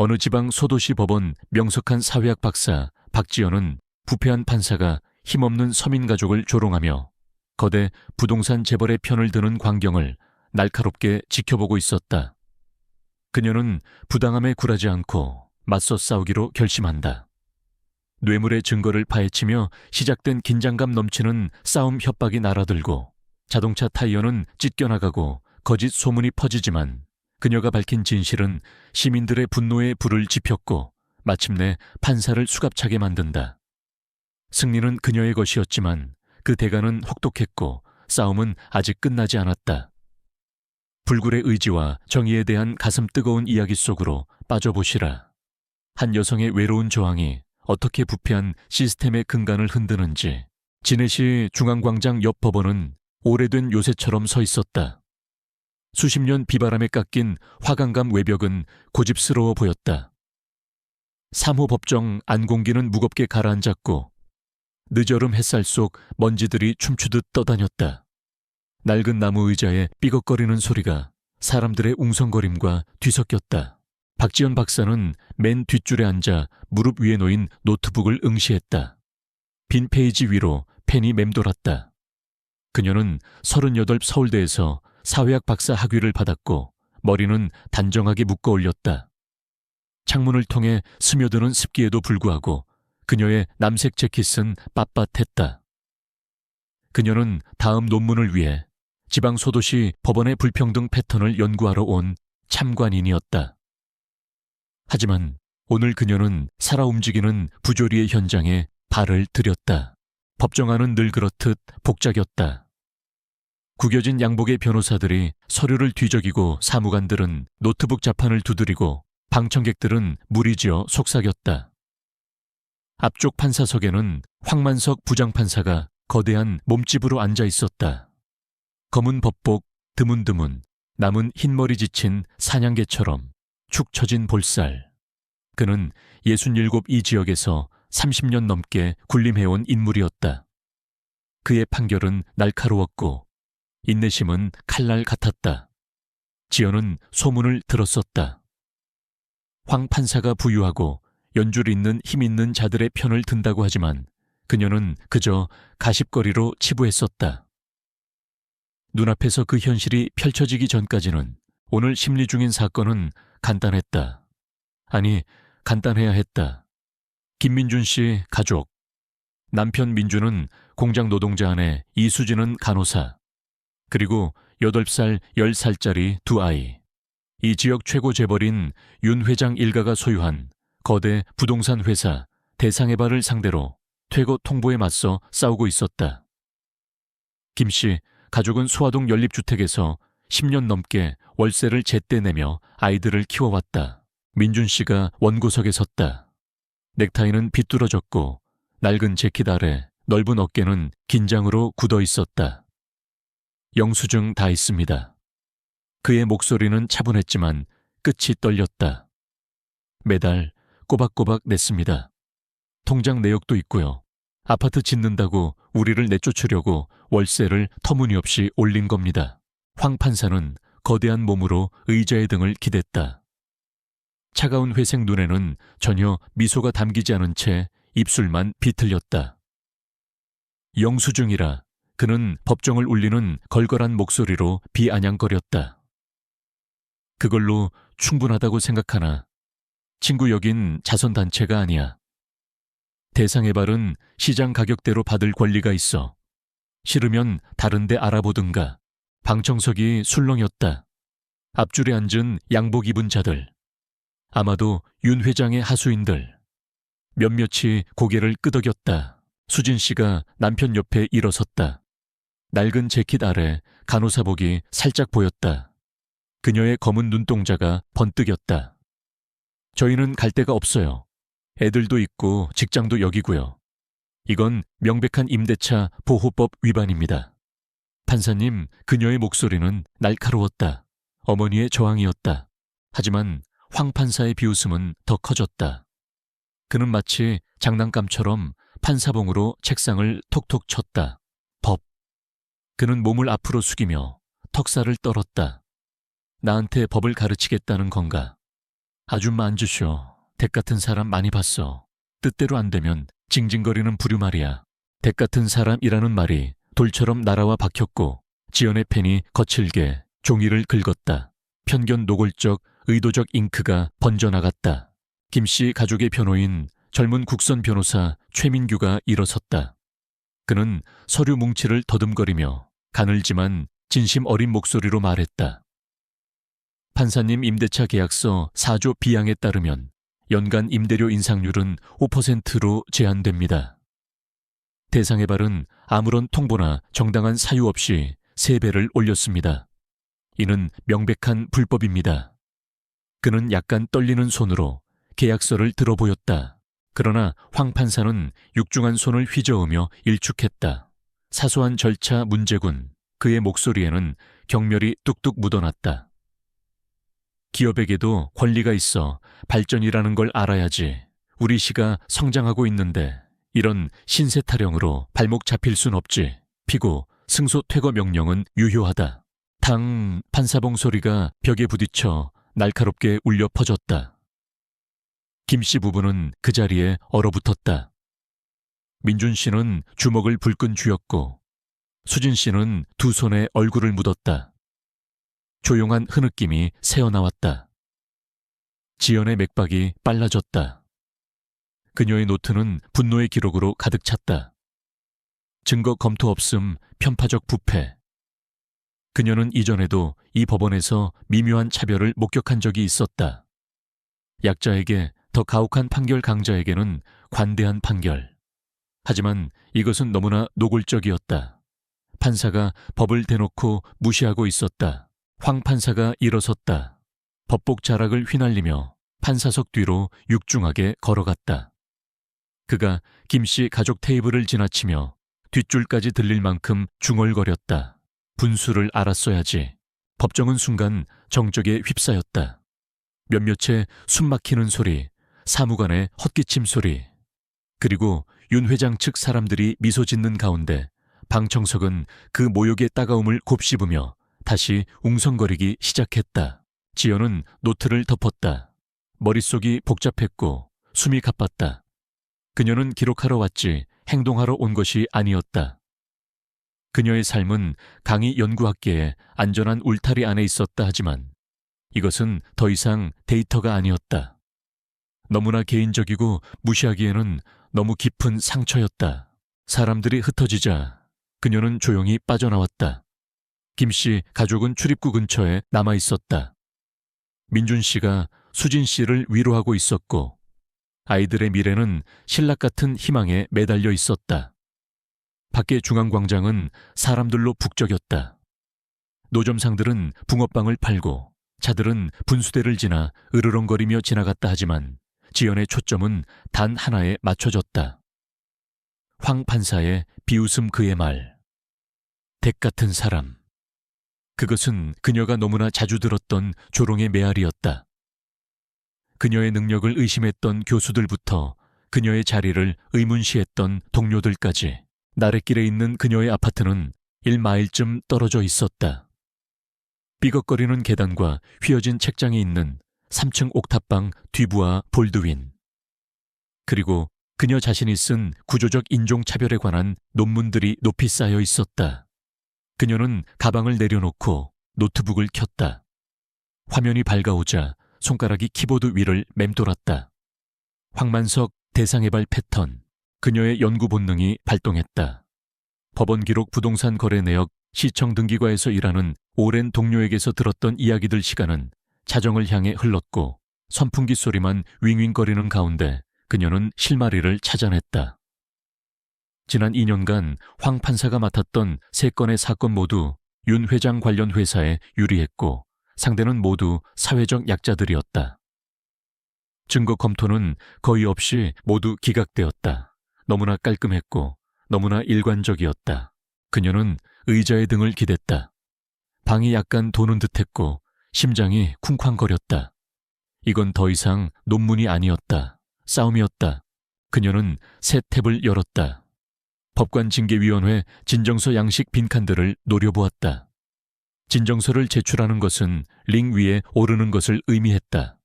어느 지방 소도시 법원 명석한 사회학 박사 박지연은 부패한 판사가 힘없는 서민 가족을 조롱하며 거대 부동산 재벌의 편을 드는 광경을 날카롭게 지켜보고 있었다. 그녀는 부당함에 굴하지 않고 맞서 싸우기로 결심한다. 뇌물의 증거를 파헤치며 시작된 긴장감 넘치는 싸움 협박이 날아들고 자동차 타이어는 찢겨나가고 거짓 소문이 퍼지지만 그녀가 밝힌 진실은 시민들의 분노에 불을 지폈고 마침내 판사를 수갑차게 만든다. 승리는 그녀의 것이었지만 그 대가는 혹독했고 싸움은 아직 끝나지 않았다. 불굴의 의지와 정의에 대한 가슴 뜨거운 이야기 속으로 빠져보시라. 한 여성의 외로운 저항이 어떻게 부패한 시스템의 근간을 흔드는지. 진해시 중앙광장 옆 법원은 오래된 요새처럼 서 있었다. 수십 년 비바람에 깎인 화강감 외벽은 고집스러워 보였다. 3호 법정 안공기는 무겁게 가라앉았고 늦여름 햇살 속 먼지들이 춤추듯 떠다녔다. 낡은 나무 의자에 삐걱거리는 소리가 사람들의 웅성거림과 뒤섞였다. 박지연 박사는 맨 뒷줄에 앉아 무릎 위에 놓인 노트북을 응시했다. 빈 페이지 위로 펜이 맴돌았다. 그녀는 38 서울대에서 사회학 박사 학위를 받았고 머리는 단정하게 묶어 올렸다. 창문을 통해 스며드는 습기에도 불구하고 그녀의 남색 재킷은 빳빳했다. 그녀는 다음 논문을 위해 지방 소도시 법원의 불평등 패턴을 연구하러 온 참관인이었다. 하지만 오늘 그녀는 살아 움직이는 부조리의 현장에 발을 들였다. 법정안은 늘 그렇듯 복잡했다. 구겨진 양복의 변호사들이 서류를 뒤적이고 사무관들은 노트북 자판을 두드리고 방청객들은 무리지어 속삭였다. 앞쪽 판사석에는 황만석 부장판사가 거대한 몸집으로 앉아 있었다. 검은 법복, 드문드문, 남은 흰머리 지친 사냥개처럼 축 처진 볼살. 그는 67 이 지역에서 30년 넘게 군림해온 인물이었다. 그의 판결은 날카로웠고 인내심은 칼날 같았다. 지연은 소문을 들었었다. 황 판사가 부유하고 연줄 있는 힘 있는 자들의 편을 든다고 하지만 그녀는 그저 가십거리로 치부했었다. 눈앞에서 그 현실이 펼쳐지기 전까지는 오늘 심리 중인 사건은 간단했다. 아니, 간단해야 했다. 김민준 씨 가족. 남편 민준은 공장 노동자 아내 이수진은 간호사. 그리고 8살, 10살짜리 두 아이. 이 지역 최고 재벌인 윤 회장 일가가 소유한 거대 부동산 회사 대상해발을 상대로 퇴거 통보에 맞서 싸우고 있었다. 김 씨 가족은 소아동 연립주택에서 10년 넘게 월세를 제때 내며 아이들을 키워왔다. 민준 씨가 원고석에 섰다. 넥타이는 비뚤어졌고 낡은 재킷 아래 넓은 어깨는 긴장으로 굳어 있었다. 영수증 다 있습니다. 그의 목소리는 차분했지만 끝이 떨렸다. 매달 꼬박꼬박 냈습니다. 통장 내역도 있고요. 아파트 짓는다고 우리를 내쫓으려고 월세를 터무니없이 올린 겁니다. 황 판사는 거대한 몸으로 의자의 등을 기댔다. 차가운 회색 눈에는 전혀 미소가 담기지 않은 채 입술만 비틀렸다. 영수증이라. 그는 법정을 울리는 걸걸한 목소리로 비아냥거렸다. 그걸로 충분하다고 생각하나 친구 여긴 자선단체가 아니야. 대상해발은 시장 가격대로 받을 권리가 있어. 싫으면 다른 데 알아보든가. 방청석이 술렁였다. 앞줄에 앉은 양복 입은 자들. 아마도 윤 회장의 하수인들. 몇몇이 고개를 끄덕였다. 수진 씨가 남편 옆에 일어섰다. 낡은 재킷 아래 간호사복이 살짝 보였다. 그녀의 검은 눈동자가 번뜩였다. 저희는 갈 데가 없어요. 애들도 있고 직장도 여기고요. 이건 명백한 임대차 보호법 위반입니다. 판사님, 그녀의 목소리는 날카로웠다. 어머니의 저항이었다. 하지만 황 판사의 비웃음은 더 커졌다. 그는 마치 장난감처럼 판사봉으로 책상을 톡톡 쳤다. 법. 그는 몸을 앞으로 숙이며 턱살을 떨었다. 나한테 법을 가르치겠다는 건가? 아줌마 앉으쇼. 댁 같은 사람 많이 봤어. 뜻대로 안 되면 징징거리는 부류 말이야. 댁 같은 사람이라는 말이 돌처럼 날아와 박혔고 지연의 펜이 거칠게 종이를 긁었다. 편견 노골적 의도적 잉크가 번져나갔다. 김씨 가족의 변호인 젊은 국선 변호사 최민규가 일어섰다. 그는 서류 뭉치를 더듬거리며 가늘지만 진심 어린 목소리로 말했다. 판사님 임대차 계약서 4조 B항에 따르면 연간 임대료 인상률은 5%로 제한됩니다. 대상해발은 아무런 통보나 정당한 사유 없이 3배를 올렸습니다. 이는 명백한 불법입니다. 그는 약간 떨리는 손으로 계약서를 들어보였다. 그러나 황 판사는 육중한 손을 휘저으며 일축했다. 사소한 절차 문제군. 그의 목소리에는 경멸이 뚝뚝 묻어났다. 기업에게도 권리가 있어 발전이라는 걸 알아야지. 우리 시가 성장하고 있는데 이런 신세 타령으로 발목 잡힐 순 없지. 피고 승소 퇴거 명령은 유효하다. 당 판사봉 소리가 벽에 부딪혀 날카롭게 울려 퍼졌다. 김씨 부부는 그 자리에 얼어붙었다. 민준 씨는 주먹을 불끈 쥐었고 수진 씨는 두 손에 얼굴을 묻었다. 조용한 흐느낌이 새어나왔다. 지연의 맥박이 빨라졌다. 그녀의 노트는 분노의 기록으로 가득 찼다. 증거 검토 없음, 편파적 부패. 그녀는 이전에도 이 법원에서 미묘한 차별을 목격한 적이 있었다. 약자에게 더 가혹한 판결 강자에게는 관대한 판결. 하지만 이것은 너무나 노골적이었다. 판사가 법을 대놓고 무시하고 있었다. 황 판사가 일어섰다. 법복 자락을 휘날리며 판사석 뒤로 육중하게 걸어갔다. 그가 김씨 가족 테이블을 지나치며 뒷줄까지 들릴 만큼 중얼거렸다. 분수를 알았어야지. 법정은 순간 정적에 휩싸였다. 몇몇의 숨막히는 소리, 사무관의 헛기침 소리, 그리고 윤 회장 측 사람들이 미소 짓는 가운데 방청석은 그 모욕의 따가움을 곱씹으며 다시 웅성거리기 시작했다. 지연은 노트를 덮었다. 머릿속이 복잡했고 숨이 가빴다. 그녀는 기록하러 왔지 행동하러 온 것이 아니었다. 그녀의 삶은 강의 연구학계의 안전한 울타리 안에 있었다 하지만 이것은 더 이상 데이터가 아니었다. 너무나 개인적이고 무시하기에는 너무 깊은 상처였다. 사람들이 흩어지자 그녀는 조용히 빠져나왔다. 김씨 가족은 출입구 근처에 남아 있었다. 민준 씨가 수진 씨를 위로하고 있었고 아이들의 미래는 신락 같은 희망에 매달려 있었다. 밖의 중앙광장은 사람들로 북적였다. 노점상들은 붕어빵을 팔고 차들은 분수대를 지나 으르렁거리며 지나갔다 하지만 지연의 초점은 단 하나에 맞춰졌다. 황 판사의 비웃음 그의 말. 댁 같은 사람. 그것은 그녀가 너무나 자주 들었던 조롱의 메아리였다. 그녀의 능력을 의심했던 교수들부터 그녀의 자리를 의문시했던 동료들까지 나랫길에 있는 그녀의 아파트는 1마일쯤 떨어져 있었다. 삐걱거리는 계단과 휘어진 책장이 있는 3층 옥탑방 뒤부와 볼드윈. 그리고 그녀 자신이 쓴 구조적 인종차별에 관한 논문들이 높이 쌓여 있었다. 그녀는 가방을 내려놓고 노트북을 켰다. 화면이 밝아오자 손가락이 키보드 위를 맴돌았다. 황만석 대상해발 패턴. 그녀의 연구 본능이 발동했다. 법원 기록 부동산 거래 내역 시청 등기과에서 일하는 오랜 동료에게서 들었던 이야기들 시간은 자정을 향해 흘렀고 선풍기 소리만 윙윙거리는 가운데 그녀는 실마리를 찾아냈다. 지난 2년간 황 판사가 맡았던 3건의 사건 모두 윤 회장 관련 회사에 유리했고 상대는 모두 사회적 약자들이었다. 증거 검토는 거의 없이 모두 기각되었다. 너무나 깔끔했고 너무나 일관적이었다. 그녀는 의자의 등을 기댔다. 방이 약간 도는 듯했고 심장이 쿵쾅거렸다. 이건 더 이상 논문이 아니었다. 싸움이었다. 그녀는 새 탭을 열었다. 법관징계위원회 진정서 양식 빈칸들을 노려보았다. 진정서를 제출하는 것은 링 위에 오르는 것을 의미했다.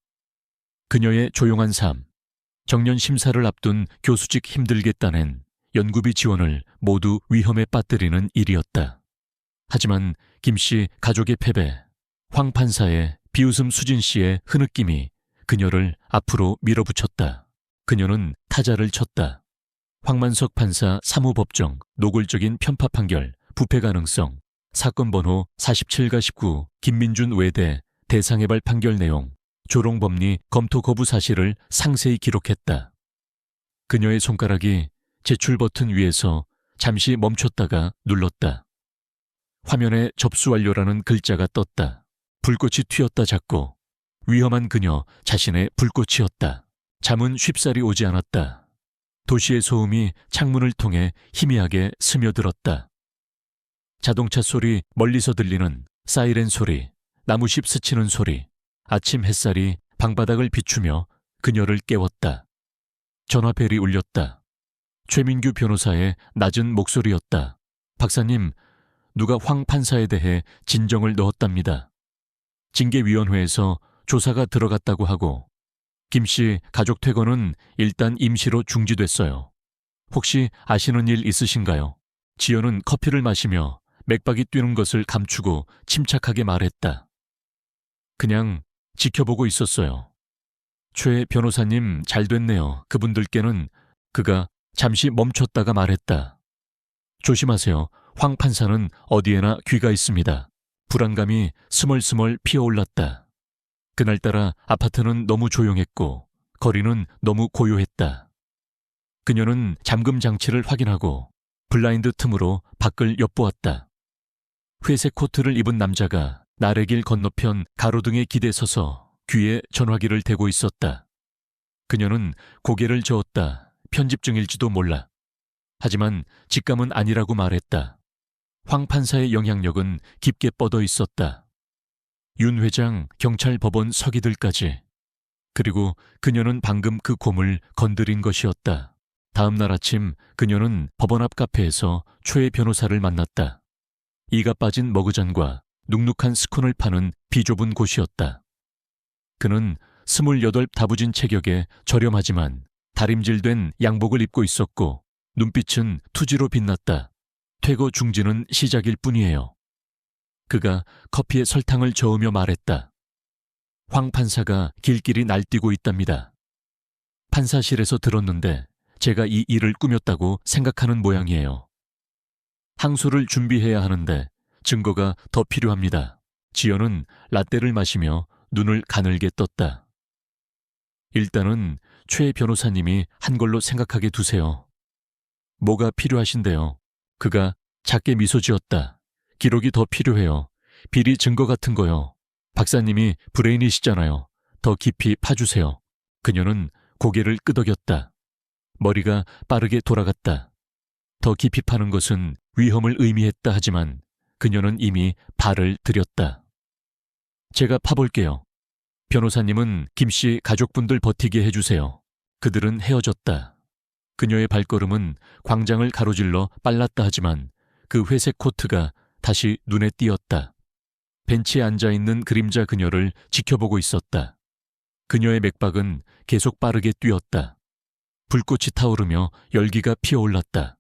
그녀의 조용한 삶, 정년 심사를 앞둔 교수직 힘들게 따낸 연구비 지원을 모두 위험에 빠뜨리는 일이었다. 하지만 김씨 가족의 패배, 황 판사의 비웃음 수진 씨의 흐느낌이 그녀를 앞으로 밀어붙였다. 그녀는 타자를 쳤다. 황만석 판사 사무법정, 노골적인 편파 판결, 부패 가능성, 사건 번호 47-19 김민준 외대 대상해발 판결 내용, 조롱법리 검토 거부 사실을 상세히 기록했다. 그녀의 손가락이 제출 버튼 위에서 잠시 멈췄다가 눌렀다. 화면에 접수 완료라는 글자가 떴다. 불꽃이 튀었다 작고 위험한 그녀 자신의 불꽃이었다. 잠은 쉽사리 오지 않았다. 도시의 소음이 창문을 통해 희미하게 스며들었다. 자동차 소리, 멀리서 들리는 사이렌 소리, 나무십 스치는 소리, 아침 햇살이 방바닥을 비추며 그녀를 깨웠다. 전화벨이 울렸다. 최민규 변호사의 낮은 목소리였다. 박사님, 누가 황 판사에 대해 진정을 넣었답니다. 징계위원회에서 조사가 들어갔다고 하고 김씨 가족 퇴거는 일단 임시로 중지됐어요. 혹시 아시는 일 있으신가요? 지연은 커피를 마시며 맥박이 뛰는 것을 감추고 침착하게 말했다. 그냥 지켜보고 있었어요. 최 변호사님 잘 됐네요. 그분들께는. 그가 잠시 멈췄다가 말했다. 조심하세요. 황 판사는 어디에나 귀가 있습니다. 불안감이 스멀스멀 피어올랐다. 그날따라 아파트는 너무 조용했고 거리는 너무 고요했다. 그녀는 잠금 장치를 확인하고 블라인드 틈으로 밖을 엿보았다. 회색 코트를 입은 남자가 나래길 건너편 가로등에 기대 서서 귀에 전화기를 대고 있었다. 그녀는 고개를 저었다. 편집 중일지도 몰라. 하지만 직감은 아니라고 말했다. 황 판사의 영향력은 깊게 뻗어 있었다. 윤 회장, 경찰 법원 서기들까지. 그리고 그녀는 방금 그 곰을 건드린 것이었다. 다음 날 아침 그녀는 법원 앞 카페에서 최 변호사를 만났다. 이가 빠진 머그잔과 눅눅한 스콘을 파는 비좁은 곳이었다. 그는 28 다부진 체격에 저렴하지만 다림질된 양복을 입고 있었고 눈빛은 투지로 빛났다. 퇴거 중지는 시작일 뿐이에요. 그가 커피에 설탕을 저으며 말했다. 황 판사가 길길이 날뛰고 있답니다. 판사실에서 들었는데 제가 이 일을 꾸몄다고 생각하는 모양이에요. 항소를 준비해야 하는데 증거가 더 필요합니다. 지연은 라떼를 마시며 눈을 가늘게 떴다. 일단은 최 변호사님이 한 걸로 생각하게 두세요. 뭐가 필요하신데요? 그가 작게 미소 지었다. 기록이 더 필요해요. 비리 증거 같은 거요. 박사님이 브레인이시잖아요. 더 깊이 파주세요. 그녀는 고개를 끄덕였다. 머리가 빠르게 돌아갔다. 더 깊이 파는 것은 위험을 의미했다 하지만 그녀는 이미 발을 들였다. 제가 파볼게요. 변호사님은 김씨 가족분들 버티게 해주세요. 그들은 헤어졌다. 그녀의 발걸음은 광장을 가로질러 빨랐다 하지만 그 회색 코트가 다시 눈에 띄었다. 벤치에 앉아있는 그림자 그녀를 지켜보고 있었다. 그녀의 맥박은 계속 빠르게 뛰었다. 불꽃이 타오르며 열기가 피어올랐다.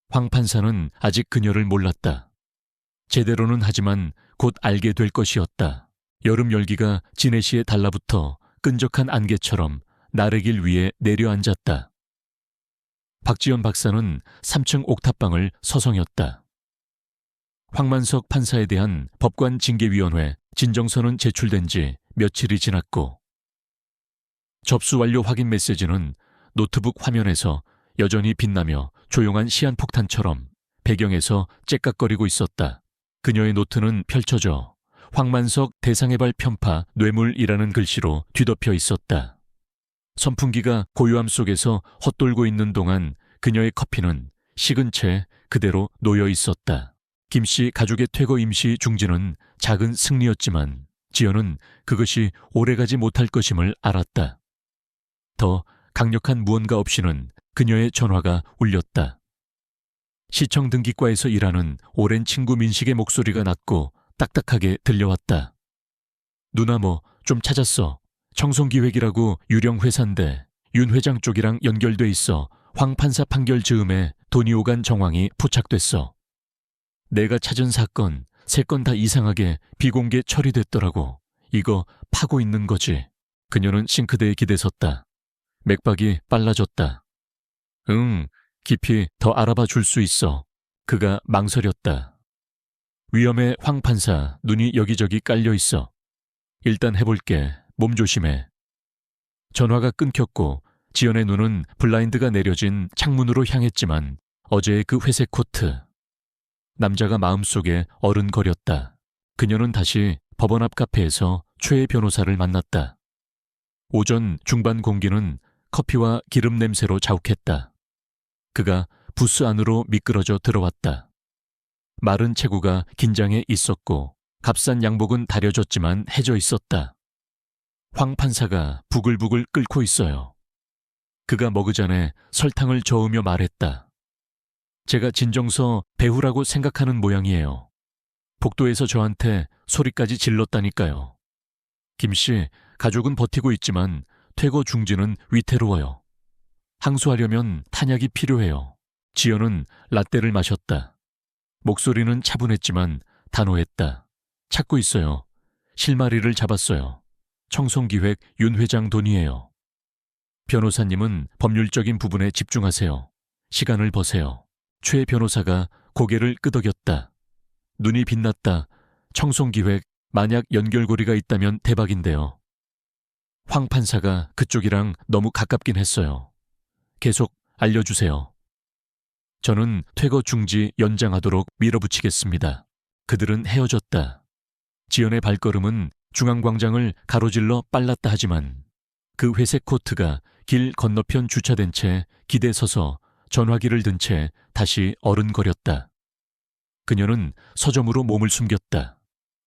황 판사는 아직 그녀를 몰랐다. 제대로는 하지만 곧 알게 될 것이었다. 여름 열기가 지네시에 달라붙어 끈적한 안개처럼 나래길 위에 내려앉았다. 박지연 박사는 3층 옥탑방을 서성였다. 황만석 판사에 대한 법관 징계위원회 진정서는 제출된 지 며칠이 지났고 접수 완료 확인 메시지는 노트북 화면에서 여전히 빛나며 조용한 시한폭탄처럼 배경에서 째깍거리고 있었다. 그녀의 노트는 펼쳐져 황만석 대상해발 편파 뇌물이라는 글씨로 뒤덮여 있었다. 선풍기가 고요함 속에서 헛돌고 있는 동안 그녀의 커피는 식은 채 그대로 놓여 있었다. 김씨 가족의 퇴거 임시 중지는 작은 승리였지만 지연은 그것이 오래가지 못할 것임을 알았다. 더 강력한 무언가 없이는 그녀의 전화가 울렸다. 시청 등기과에서 일하는 오랜 친구 민식의 목소리가 낮고 딱딱하게 들려왔다. 누나 뭐 좀 찾았어. 청송기획이라고 유령 회사인데 윤 회장 쪽이랑 연결돼 있어 황 판사 판결 즈음에 돈이 오간 정황이 포착됐어. 내가 찾은 사건 3건 다 이상하게 비공개 처리됐더라고. 이거 파고 있는 거지. 그녀는 싱크대에 기대섰다. 맥박이 빨라졌다. 응, 깊이 더 알아봐 줄 수 있어. 그가 망설였다. 위험해. 황 판사 눈이 여기저기 깔려 있어. 일단 해볼게. 몸 조심해. 전화가 끊겼고 지연의 눈은 블라인드가 내려진 창문으로 향했지만 어제의 그 회색 코트. 남자가 마음속에 어른거렸다. 그녀는 다시 법원 앞 카페에서 최 변호사를 만났다. 오전 중반 공기는 커피와 기름 냄새로 자욱했다. 그가 부스 안으로 미끄러져 들어왔다. 마른 체구가 긴장해 있었고 값싼 양복은 다려졌지만 해져 있었다. 황 판사가 부글부글 끓고 있어요. 그가 머그잔에 설탕을 저으며 말했다. 제가 진정서 배후라고 생각하는 모양이에요. 복도에서 저한테 소리까지 질렀다니까요. 김씨, 가족은 버티고 있지만 퇴거 중지는 위태로워요. 항소하려면 탄약이 필요해요. 지연은 라떼를 마셨다. 목소리는 차분했지만 단호했다. 찾고 있어요. 실마리를 잡았어요. 청송기획 윤 회장 돈이에요. 변호사님은 법률적인 부분에 집중하세요. 시간을 버세요. 최 변호사가 고개를 끄덕였다. 눈이 빛났다. 청송기획 만약 연결고리가 있다면 대박인데요. 황 판사가 그쪽이랑 너무 가깝긴 했어요. 계속 알려주세요. 저는 퇴거 중지 연장하도록 밀어붙이겠습니다. 그들은 헤어졌다. 지연의 발걸음은 중앙광장을 가로질러 빨랐다 하지만 그 회색 코트가 길 건너편 주차된 채 기대 서서 전화기를 든 채 다시 어른거렸다. 그녀는 서점으로 몸을 숨겼다.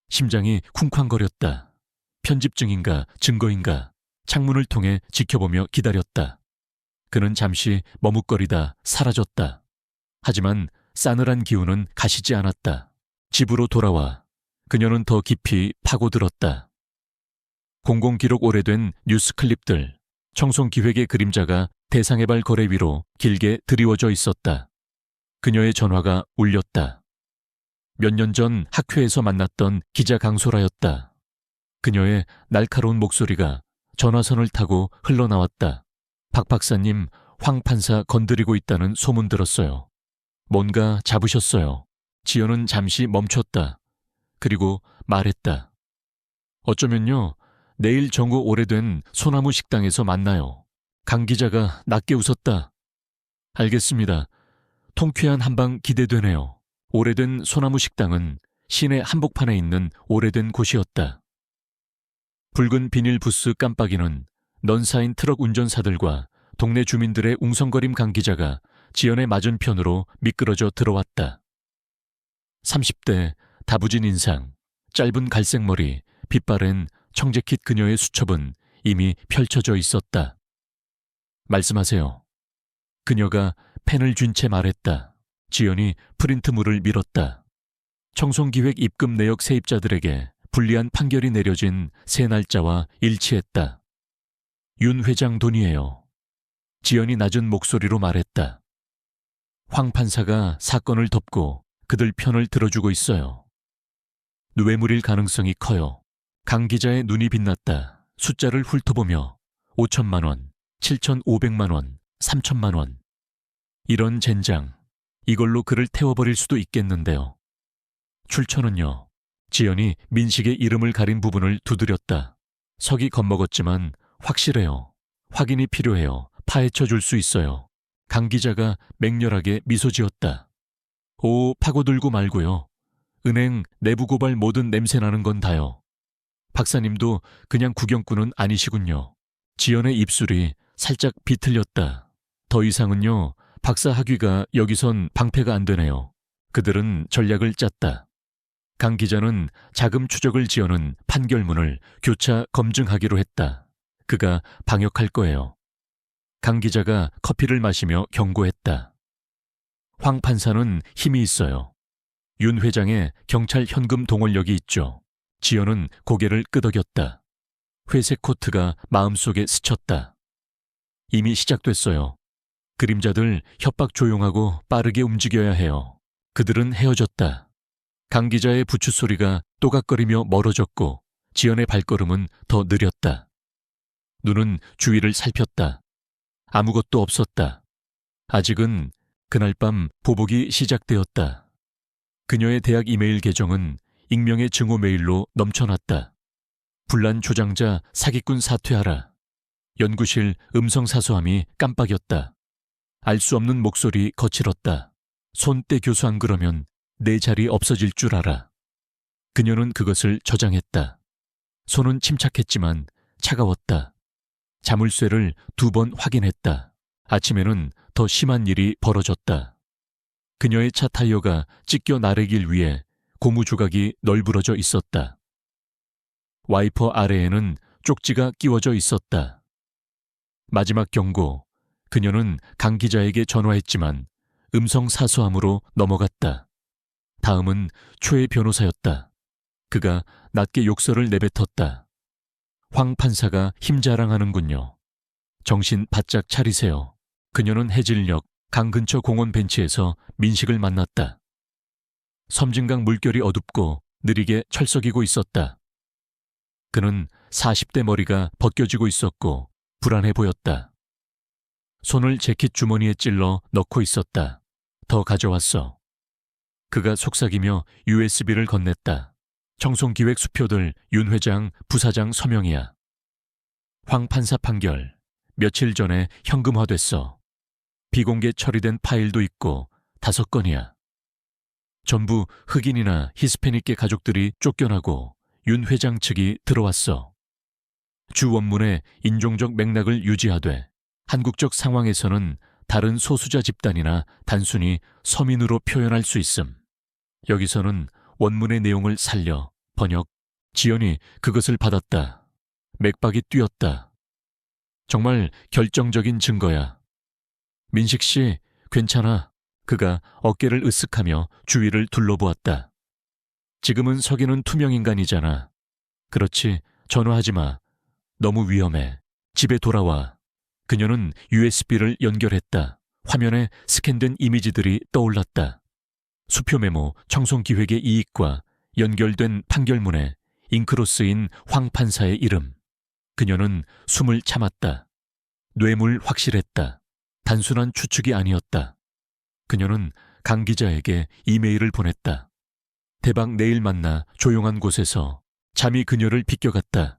심장이 쿵쾅거렸다. 편집증인가 증거인가 창문을 통해 지켜보며 기다렸다. 그는 잠시 머뭇거리다 사라졌다. 하지만 싸늘한 기운은 가시지 않았다. 집으로 돌아와 그녀는 더 깊이 파고들었다. 공공기록 오래된 뉴스 클립들, 청송기획의 그림자가 대상해발 거래 위로 길게 드리워져 있었다. 그녀의 전화가 울렸다. 몇 년 전 학회에서 만났던 기자 강소라였다. 그녀의 날카로운 목소리가 전화선을 타고 흘러나왔다. 박 박사님, 황 판사 건드리고 있다는 소문 들었어요. 뭔가 잡으셨어요. 지연은 잠시 멈췄다. 그리고 말했다. 어쩌면요, 내일 정오 오래된 소나무 식당에서 만나요. 강 기자가 낮게 웃었다. 알겠습니다. 통쾌한 한방 기대되네요. 오래된 소나무 식당은 시내 한복판에 있는 오래된 곳이었다. 붉은 비닐 부스 깜빡이는 넌 사인 트럭 운전사들과 동네 주민들의 웅성거림 강 기자가 지연의 맞은편으로 미끄러져 들어왔다. 30대 다부진 인상, 짧은 갈색 머리, 빗바랜 청재킷 그녀의 수첩은 이미 펼쳐져 있었다. 말씀하세요. 그녀가 펜을 쥔 채 말했다. 지연이 프린트물을 밀었다. 청송기획 입금 내역 세입자들에게 불리한 판결이 내려진 새 날짜와 일치했다. 윤 회장 돈이에요. 지연이 낮은 목소리로 말했다. 황 판사가 사건을 덮고 그들 편을 들어주고 있어요. 뇌물일 가능성이 커요. 강 기자의 눈이 빛났다. 숫자를 훑어보며 5천만 원, 7,500만 원, 3천만 원. 이런 젠장, 이걸로 그를 태워버릴 수도 있겠는데요. 출처는요. 지연이 민식의 이름을 가린 부분을 두드렸다. 석이 겁먹었지만 확실해요. 확인이 필요해요. 파헤쳐 줄 수 있어요. 강 기자가 맹렬하게 미소 지었다. 오, 파고들고 말고요. 은행 내부 고발 뭐든 냄새나는 건 다요. 박사님도 그냥 구경꾼은 아니시군요. 지연의 입술이 살짝 비틀렸다. 더 이상은요. 박사 학위가 여기선 방패가 안 되네요. 그들은 전략을 짰다. 강 기자는 자금 추적을 지어는 판결문을 교차 검증하기로 했다. 그가 방역할 거예요. 강 기자가 커피를 마시며 경고했다. 황 판사는 힘이 있어요. 윤 회장의 경찰 현금 동원력이 있죠. 지연은 고개를 끄덕였다. 회색 코트가 마음속에 스쳤다. 이미 시작됐어요. 그림자들 협박 조용하고 빠르게 움직여야 해요. 그들은 헤어졌다. 강 기자의 부추 소리가 또각거리며 멀어졌고 지연의 발걸음은 더 느렸다. 눈은 주위를 살폈다. 아무것도 없었다. 아직은 그날 밤 보복이 시작되었다. 그녀의 대학 이메일 계정은 익명의 증오 메일로 넘쳐났다. 분란 조장자 사기꾼 사퇴하라. 연구실 음성 사소함이 깜빡였다. 알 수 없는 목소리 거칠었다. 손때 교수 안 그러면 내 자리 없어질 줄 알아. 그녀는 그것을 저장했다. 손은 침착했지만 차가웠다. 자물쇠를 2번 확인했다. 아침에는 더 심한 일이 벌어졌다. 그녀의 차 타이어가 찢겨 나르길 위해 고무 조각이 널브러져 있었다. 와이퍼 아래에는 쪽지가 끼워져 있었다. 마지막 경고. 그녀는 강 기자에게 전화했지만 음성 사소함으로 넘어갔다. 다음은 최 변호사였다. 그가 낮게 욕설을 내뱉었다. 황 판사가 힘자랑하는군요. 정신 바짝 차리세요. 그녀는 해질녘 강 근처 공원 벤치에서 민식을 만났다. 섬진강 물결이 어둡고 느리게 철썩이고 있었다. 그는 40대 머리가 벗겨지고 있었고 불안해 보였다. 손을 재킷 주머니에 찔러 넣고 있었다. 더 가져왔어. 그가 속삭이며 USB를 건넸다. 청송기획 수표들 윤 회장, 부사장 서명이야. 황 판사 판결. 며칠 전에 현금화됐어. 비공개 처리된 파일도 있고 5건이야. 전부 흑인이나 히스패닉계 가족들이 쫓겨나고 윤 회장 측이 들어왔어. 주 원문에 인종적 맥락을 유지하되 한국적 상황에서는 다른 소수자 집단이나 단순히 서민으로 표현할 수 있음. 여기서는 원문의 내용을 살려 번역. 지연이 그것을 받았다. 맥박이 뛰었다. 정말 결정적인 증거야. 민식 씨, 괜찮아. 그가 어깨를 으쓱하며 주위를 둘러보았다. 지금은 석이는 투명인간이잖아. 그렇지, 전화하지 마. 너무 위험해. 집에 돌아와. 그녀는 USB를 연결했다. 화면에 스캔된 이미지들이 떠올랐다. 수표 메모, 청송기획의 이익과 연결된 판결문에 잉크로 쓰인 황 판사의 이름. 그녀는 숨을 참았다. 뇌물 확실했다. 단순한 추측이 아니었다. 그녀는 강 기자에게 이메일을 보냈다. 대박 내일 만나 조용한 곳에서. 잠이 그녀를 비껴갔다.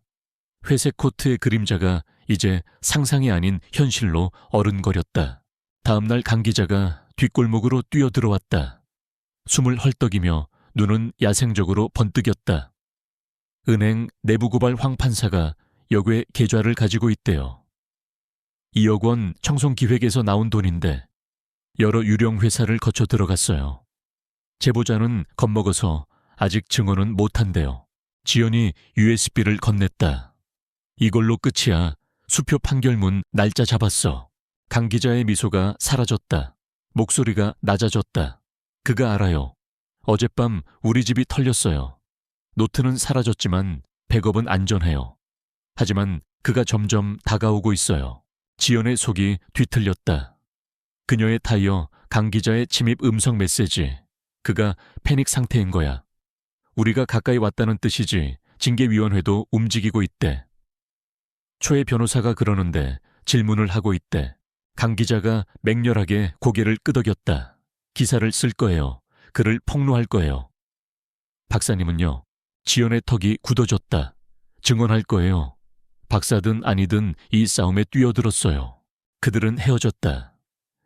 회색 코트의 그림자가 이제 상상이 아닌 현실로 어른거렸다. 다음날 강 기자가 뒷골목으로 뛰어들어왔다. 숨을 헐떡이며 눈은 야생적으로 번뜩였다. 은행 내부고발 황 판사가 역외 계좌를 가지고 있대요. 2억 원 청송기획에서 나온 돈인데 여러 유령 회사를 거쳐 들어갔어요. 제보자는 겁먹어서 아직 증언은 못한대요. 지연이 USB를 건넸다. 이걸로 끝이야. 수표 판결문 날짜 잡았어. 강 기자의 미소가 사라졌다. 목소리가 낮아졌다. 그가 알아요. 어젯밤 우리 집이 털렸어요. 노트는 사라졌지만 백업은 안전해요. 하지만 그가 점점 다가오고 있어요. 지연의 속이 뒤틀렸다. 그녀의 타이어, 강 기자의 침입 음성 메시지. 그가 패닉 상태인 거야. 우리가 가까이 왔다는 뜻이지. 징계위원회도 움직이고 있대. 초의 변호사가 그러는데 질문을 하고 있대. 강 기자가 맹렬하게 고개를 끄덕였다. 기사를 쓸 거예요. 그를 폭로할 거예요. 박사님은요. 지연의 턱이 굳어졌다. 증언할 거예요. 박사든 아니든 이 싸움에 뛰어들었어요. 그들은 헤어졌다.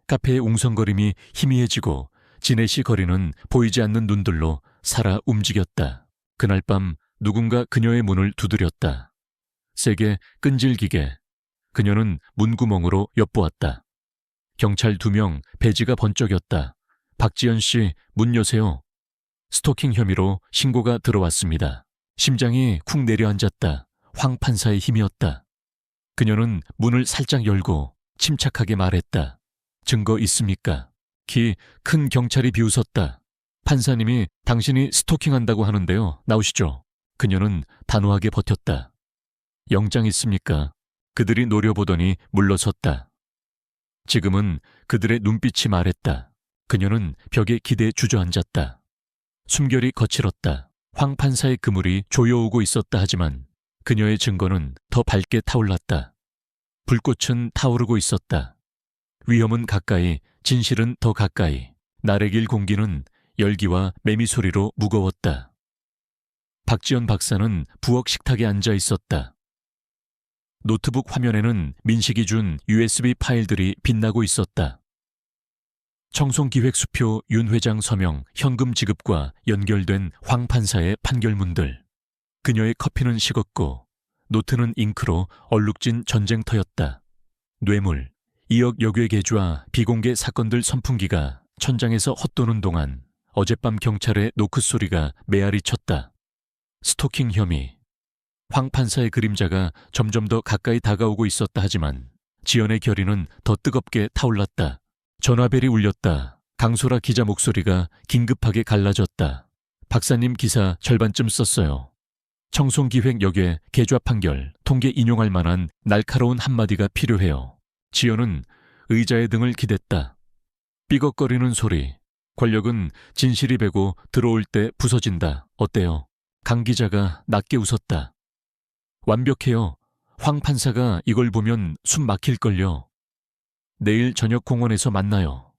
카페의 웅성거림이 희미해지고 지네시 거리는 보이지 않는 눈들로 살아 움직였다. 그날 밤 누군가 그녀의 문을 두드렸다. 세게 끈질기게. 그녀는 문구멍으로 엿보았다. 경찰 2명, 배지가 번쩍였다. 박지연 씨, 문 여세요. 스토킹 혐의로 신고가 들어왔습니다. 심장이 쿵 내려앉았다. 황 판사의 힘이었다. 그녀는 문을 살짝 열고 침착하게 말했다. 증거 있습니까? 큰 경찰이 비웃었다. 판사님이 당신이 스토킹한다고 하는데요. 나오시죠. 그녀는 단호하게 버텼다. 영장 있습니까? 그들이 노려보더니 물러섰다. 지금은 그들의 눈빛이 말했다. 그녀는 벽에 기대 주저앉았다. 숨결이 거칠었다. 황 판사의 그물이 조여오고 있었다 하지만 그녀의 증거는 더 밝게 타올랐다. 불꽃은 타오르고 있었다. 위험은 가까이, 진실은 더 가까이. 날의 길 공기는 열기와 매미 소리로 무거웠다. 박지연 박사는 부엌 식탁에 앉아 있었다. 노트북 화면에는 민식이 준 USB 파일들이 빛나고 있었다. 청송기획수표 윤 회장 서명 현금 지급과 연결된 황 판사의 판결문들. 그녀의 커피는 식었고 노트는 잉크로 얼룩진 전쟁터였다. 뇌물, 2억 여괴 계좌 비공개 사건들 선풍기가 천장에서 헛도는 동안 어젯밤 경찰의 노크 소리가 메아리 쳤다. 스토킹 혐의. 황 판사의 그림자가 점점 더 가까이 다가오고 있었다 하지만 지연의 결의는 더 뜨겁게 타올랐다. 전화벨이 울렸다. 강소라 기자 목소리가 긴급하게 갈라졌다. 박사님 기사 절반쯤 썼어요. 청송기획 역의 계좌 판결, 통계 인용할 만한 날카로운 한마디가 필요해요. 지연은 의자의 등을 기댔다. 삐걱거리는 소리. 권력은 진실이 배고 들어올 때 부서진다. 어때요? 강 기자가 낮게 웃었다. 완벽해요. 황 판사가 이걸 보면 숨 막힐걸요. 내일 저녁 공원에서 만나요.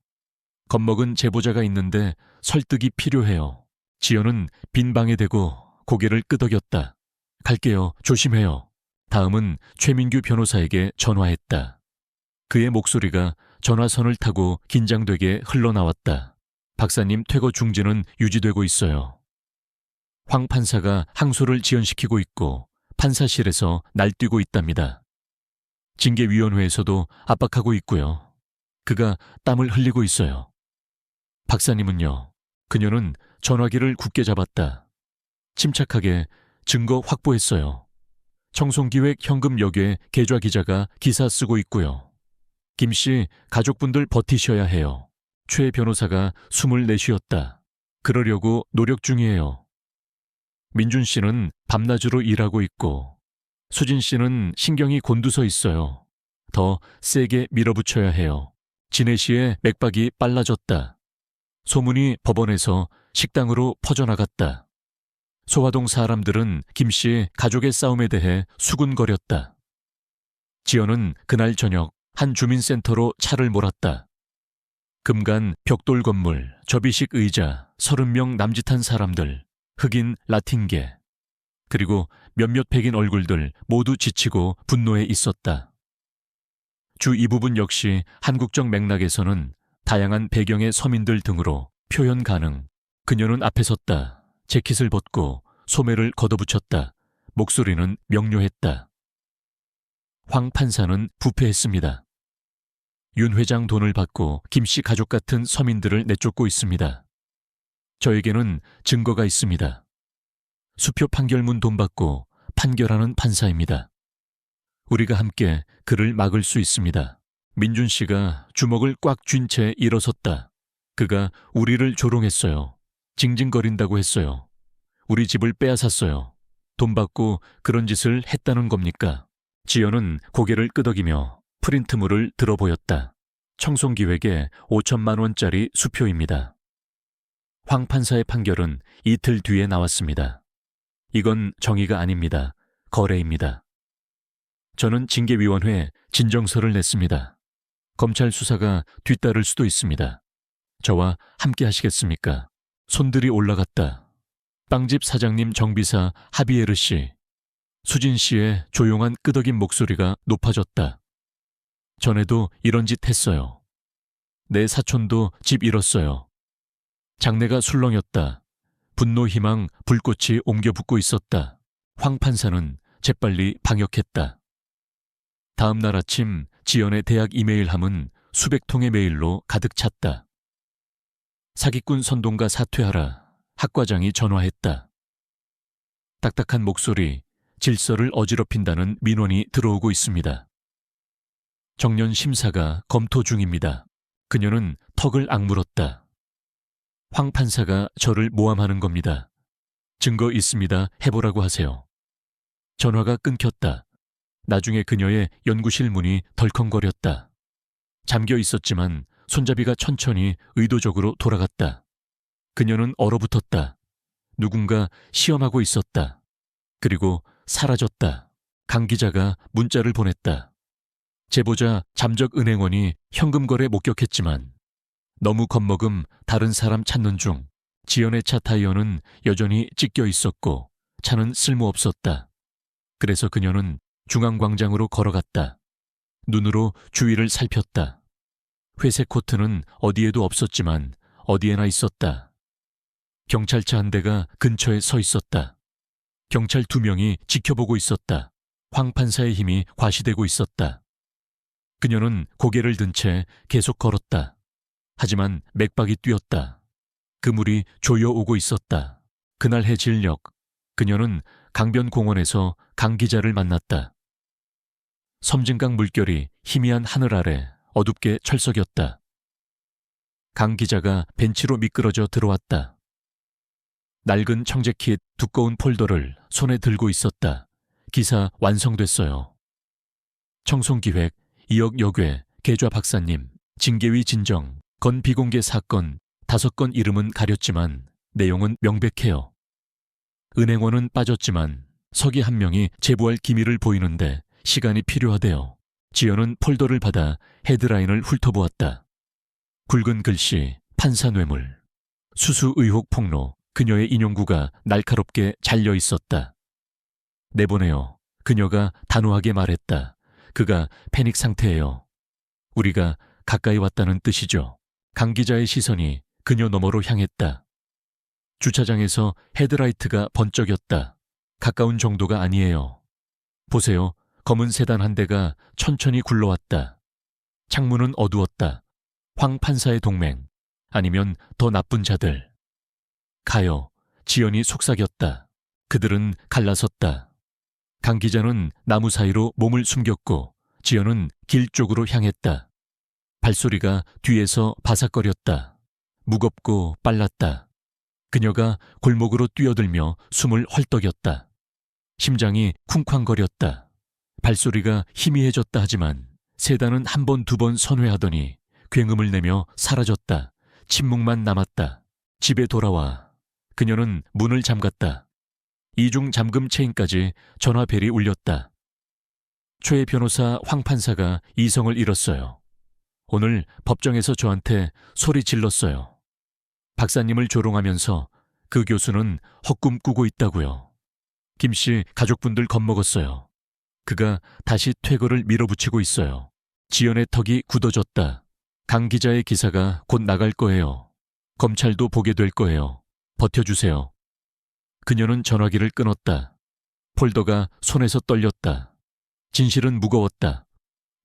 겁먹은 제보자가 있는데 설득이 필요해요. 지연은 빈 방에 대고 고개를 끄덕였다. 갈게요. 조심해요. 다음은 최민규 변호사에게 전화했다. 그의 목소리가 전화선을 타고 긴장되게 흘러나왔다. 박사님 퇴거 중지는 유지되고 있어요. 황 판사가 항소를 지연시키고 있고 판사실에서 날뛰고 있답니다. 징계위원회에서도 압박하고 있고요. 그가 땀을 흘리고 있어요. 박사님은요? 그녀는 전화기를 굳게 잡았다. 침착하게 증거 확보했어요. 청송기획 현금 역의 계좌 기자가 기사 쓰고 있고요. 김 씨 가족분들 버티셔야 해요. 최 변호사가 숨을 내쉬었다. 그러려고 노력 중이에요. 민준 씨는 밤낮으로 일하고 있고 수진 씨는 신경이 곤두서 있어요. 더 세게 밀어붙여야 해요. 진혜 씨의 맥박이 빨라졌다. 소문이 법원에서 식당으로 퍼져나갔다. 소화동 사람들은 김 씨 가족의 싸움에 대해 수군거렸다. 지연은 그날 저녁 한 주민센터로 차를 몰았다. 금간 벽돌 건물, 접이식 의자, 30명 남짓한 사람들, 흑인 라틴계, 그리고 몇몇 백인 얼굴들 모두 지치고 분노해 있었다. 주 이 부분 역시 한국적 맥락에서는 다양한 배경의 서민들 등으로 표현 가능. 그녀는 앞에 섰다. 재킷을 벗고 소매를 걷어붙였다. 목소리는 명료했다. 황 판사는 부패했습니다. 윤 회장 돈을 받고 김 씨 가족 같은 서민들을 내쫓고 있습니다. 저에게는 증거가 있습니다. 수표 판결문 돈 받고 판결하는 판사입니다. 우리가 함께 그를 막을 수 있습니다. 민준 씨가 주먹을 꽉 쥔 채 일어섰다. 그가 우리를 조롱했어요. 징징거린다고 했어요. 우리 집을 빼앗았어요. 돈 받고 그런 짓을 했다는 겁니까? 지연은 고개를 끄덕이며 프린트물을 들어보였다. 청송기획의 5천만 원짜리 수표입니다. 황 판사의 판결은 이틀 뒤에 나왔습니다. 이건 정의가 아닙니다. 거래입니다. 저는 징계위원회에 진정서를 냈습니다. 검찰 수사가 뒤따를 수도 있습니다. 저와 함께 하시겠습니까? 손들이 올라갔다. 빵집 사장님 정비사 하비에르 씨, 수진 씨의 조용한 끄덕인 목소리가 높아졌다. 전에도 이런 짓 했어요. 내 사촌도 집 잃었어요. 장래가 술렁였다. 분노, 희망, 불꽃이 옮겨 붙고 있었다. 황 판사는 재빨리 방역했다. 다음 날 아침 지연의 대학 이메일함은 수백 통의 메일로 가득 찼다. 사기꾼 선동가 사퇴하라. 학과장이 전화했다. 딱딱한 목소리, 질서를 어지럽힌다는 민원이 들어오고 있습니다. 정년 심사가 검토 중입니다. 그녀는 턱을 악물었다. 황 판사가 저를 모함하는 겁니다. 증거 있습니다. 해보라고 하세요. 전화가 끊겼다. 나중에 그녀의 연구실 문이 덜컹거렸다. 잠겨 있었지만 손잡이가 천천히 의도적으로 돌아갔다. 그녀는 얼어붙었다. 누군가 시험하고 있었다. 그리고 사라졌다. 강 기자가 문자를 보냈다. 제보자 잠적은행원이 현금거래 목격했지만 너무 겁먹음 다른 사람 찾는 중 지연의 차 타이어는 여전히 찢겨 있었고 차는 쓸모없었다. 그래서 그녀는 중앙광장으로 걸어갔다. 눈으로 주위를 살폈다. 회색 코트는 어디에도 없었지만 어디에나 있었다. 경찰차 한 대가 근처에 서 있었다. 경찰 2명이 지켜보고 있었다. 황 판사의 힘이 과시되고 있었다. 그녀는 고개를 든 채 계속 걸었다. 하지만 맥박이 뛰었다. 그물이 조여오고 있었다. 그날 해질녘 그녀는 강변공원에서 강 기자를 만났다. 섬진강 물결이 희미한 하늘 아래 어둡게 철썩였다. 강 기자가 벤치로 미끄러져 들어왔다. 낡은 청재킷 두꺼운 폴더를 손에 들고 있었다. 기사 완성됐어요. 청송기획, 이역 여괴, 계좌 박사님, 징계위 진정, 건 비공개 사건 5건 이름은 가렸지만 내용은 명백해요. 은행원은 빠졌지만 서기 한 명이 제보할 기미를 보이는데 시간이 필요하대요. 지연은 폴더를 받아 헤드라인을 훑어보았다. 굵은 글씨, 판사 뇌물, 수수 의혹 폭로, 그녀의 인용구가 날카롭게 잘려 있었다. 내보내요. 그녀가 단호하게 말했다. 그가 패닉 상태예요. 우리가 가까이 왔다는 뜻이죠. 강 기자의 시선이 그녀 너머로 향했다. 주차장에서 헤드라이트가 번쩍였다. 가까운 정도가 아니에요. 보세요. 검은 세단 한 대가 천천히 굴러왔다. 창문은 어두웠다. 황 판사의 동맹, 아니면 더 나쁜 자들. 가요. 지연이 속삭였다. 그들은 갈라섰다. 강 기자는 나무 사이로 몸을 숨겼고 지연은 길 쪽으로 향했다. 발소리가 뒤에서 바삭거렸다. 무겁고 빨랐다. 그녀가 골목으로 뛰어들며 숨을 헐떡였다. 심장이 쿵쾅거렸다. 발소리가 희미해졌다 하지만 세단은 1번, 2번 선회하더니 굉음을 내며 사라졌다. 침묵만 남았다. 집에 돌아와. 그녀는 문을 잠갔다. 이중 잠금 체인까지 전화벨이 울렸다. 최 변호사 황 판사가 이성을 잃었어요. 오늘 법정에서 저한테 소리 질렀어요. 박사님을 조롱하면서 그 교수는 헛꿈 꾸고 있다고요. 김씨 가족분들 겁먹었어요. 그가 다시 퇴거를 밀어붙이고 있어요. 지연의 턱이 굳어졌다. 강 기자의 기사가 곧 나갈 거예요. 검찰도 보게 될 거예요. 버텨주세요. 그녀는 전화기를 끊었다. 폴더가 손에서 떨렸다. 진실은 무거웠다.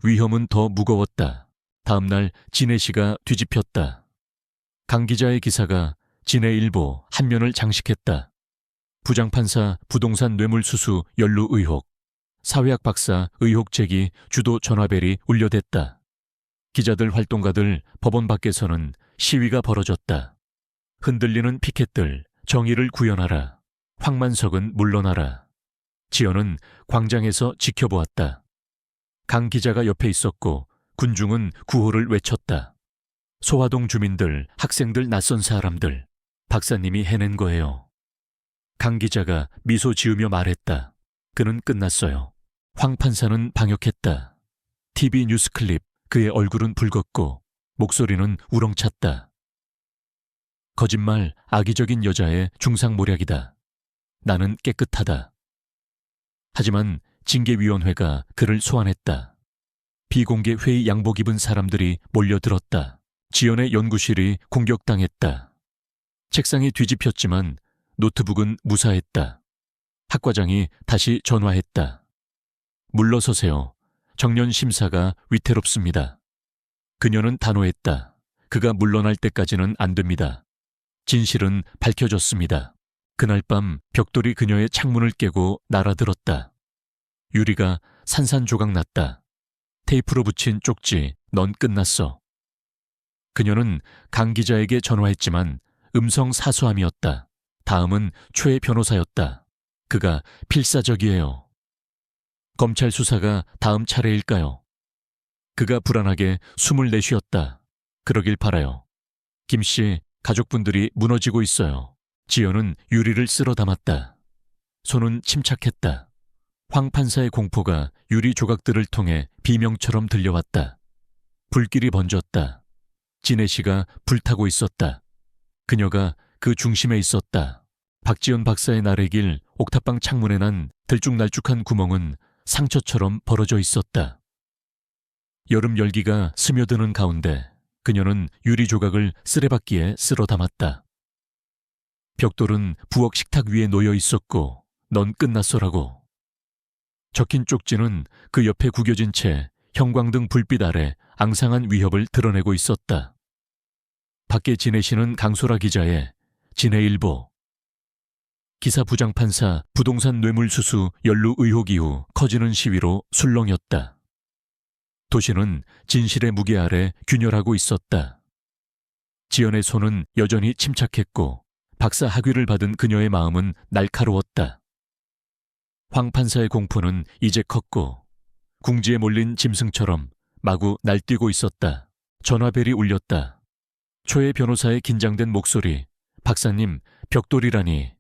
위험은 더 무거웠다. 다음 날 진해 씨가 뒤집혔다. 강 기자의 기사가 진해 일보 한 면을 장식했다. 부장판사 부동산 뇌물수수 연루 의혹, 사회학 박사 의혹 제기 주도 전화벨이 울려댔다. 기자들 활동가들 법원 밖에서는 시위가 벌어졌다. 흔들리는 피켓들, 정의를 구현하라. 황만석은 물러나라. 지연은 광장에서 지켜보았다. 강 기자가 옆에 있었고 군중은 구호를 외쳤다. 소화동 주민들, 학생들, 낯선 사람들, 박사님이 해낸 거예요. 강 기자가 미소 지으며 말했다. 그는 끝났어요. 황 판사는 방역했다. TV 뉴스 클립, 그의 얼굴은 붉었고 목소리는 우렁찼다. 거짓말, 악의적인 여자의 중상모략이다. 나는 깨끗하다. 하지만 징계위원회가 그를 소환했다. 비공개 회의 양복 입은 사람들이 몰려들었다. 지연의 연구실이 공격당했다. 책상이 뒤집혔지만 노트북은 무사했다. 학과장이 다시 전화했다. 물러서세요. 정년 심사가 위태롭습니다. 그녀는 단호했다. 그가 물러날 때까지는 안 됩니다. 진실은 밝혀졌습니다. 그날 밤 벽돌이 그녀의 창문을 깨고 날아들었다. 유리가 산산조각 났다. 테이프로 붙인 쪽지, 넌 끝났어. 그녀는 강 기자에게 전화했지만 음성 사수함이었다. 다음은 최 변호사였다. 그가 필사적이에요. 검찰 수사가 다음 차례일까요? 그가 불안하게 숨을 내쉬었다. 그러길 바라요. 김씨, 가족분들이 무너지고 있어요. 지연은 유리를 쓸어 담았다. 손은 침착했다. 황 판사의 공포가 유리 조각들을 통해 비명처럼 들려왔다. 불길이 번졌다. 진혜 씨가 불타고 있었다. 그녀가 그 중심에 있었다. 박지연 박사의 나래길 옥탑방 창문에 난 들쭉날쭉한 구멍은 상처처럼 벌어져 있었다. 여름 열기가 스며드는 가운데 그녀는 유리 조각을 쓰레받기에 쓸어 담았다. 벽돌은 부엌 식탁 위에 놓여 있었고 넌 끝났어라고. 적힌 쪽지는 그 옆에 구겨진 채 형광등 불빛 아래 앙상한 위협을 드러내고 있었다. 밖에 진혜 씨는 강소라 기자의 진혜일보. 기사 부장판사 부동산 뇌물수수 연루 의혹 이후 커지는 시위로 술렁였다. 도시는 진실의 무게 아래 균열하고 있었다. 지연의 손은 여전히 침착했고 박사 학위를 받은 그녀의 마음은 날카로웠다. 황 판사의 공포는 이제 컸고 궁지에 몰린 짐승처럼 마구 날뛰고 있었다. 전화벨이 울렸다. 초의 변호사의 긴장된 목소리. 박사님, 벽돌이라니.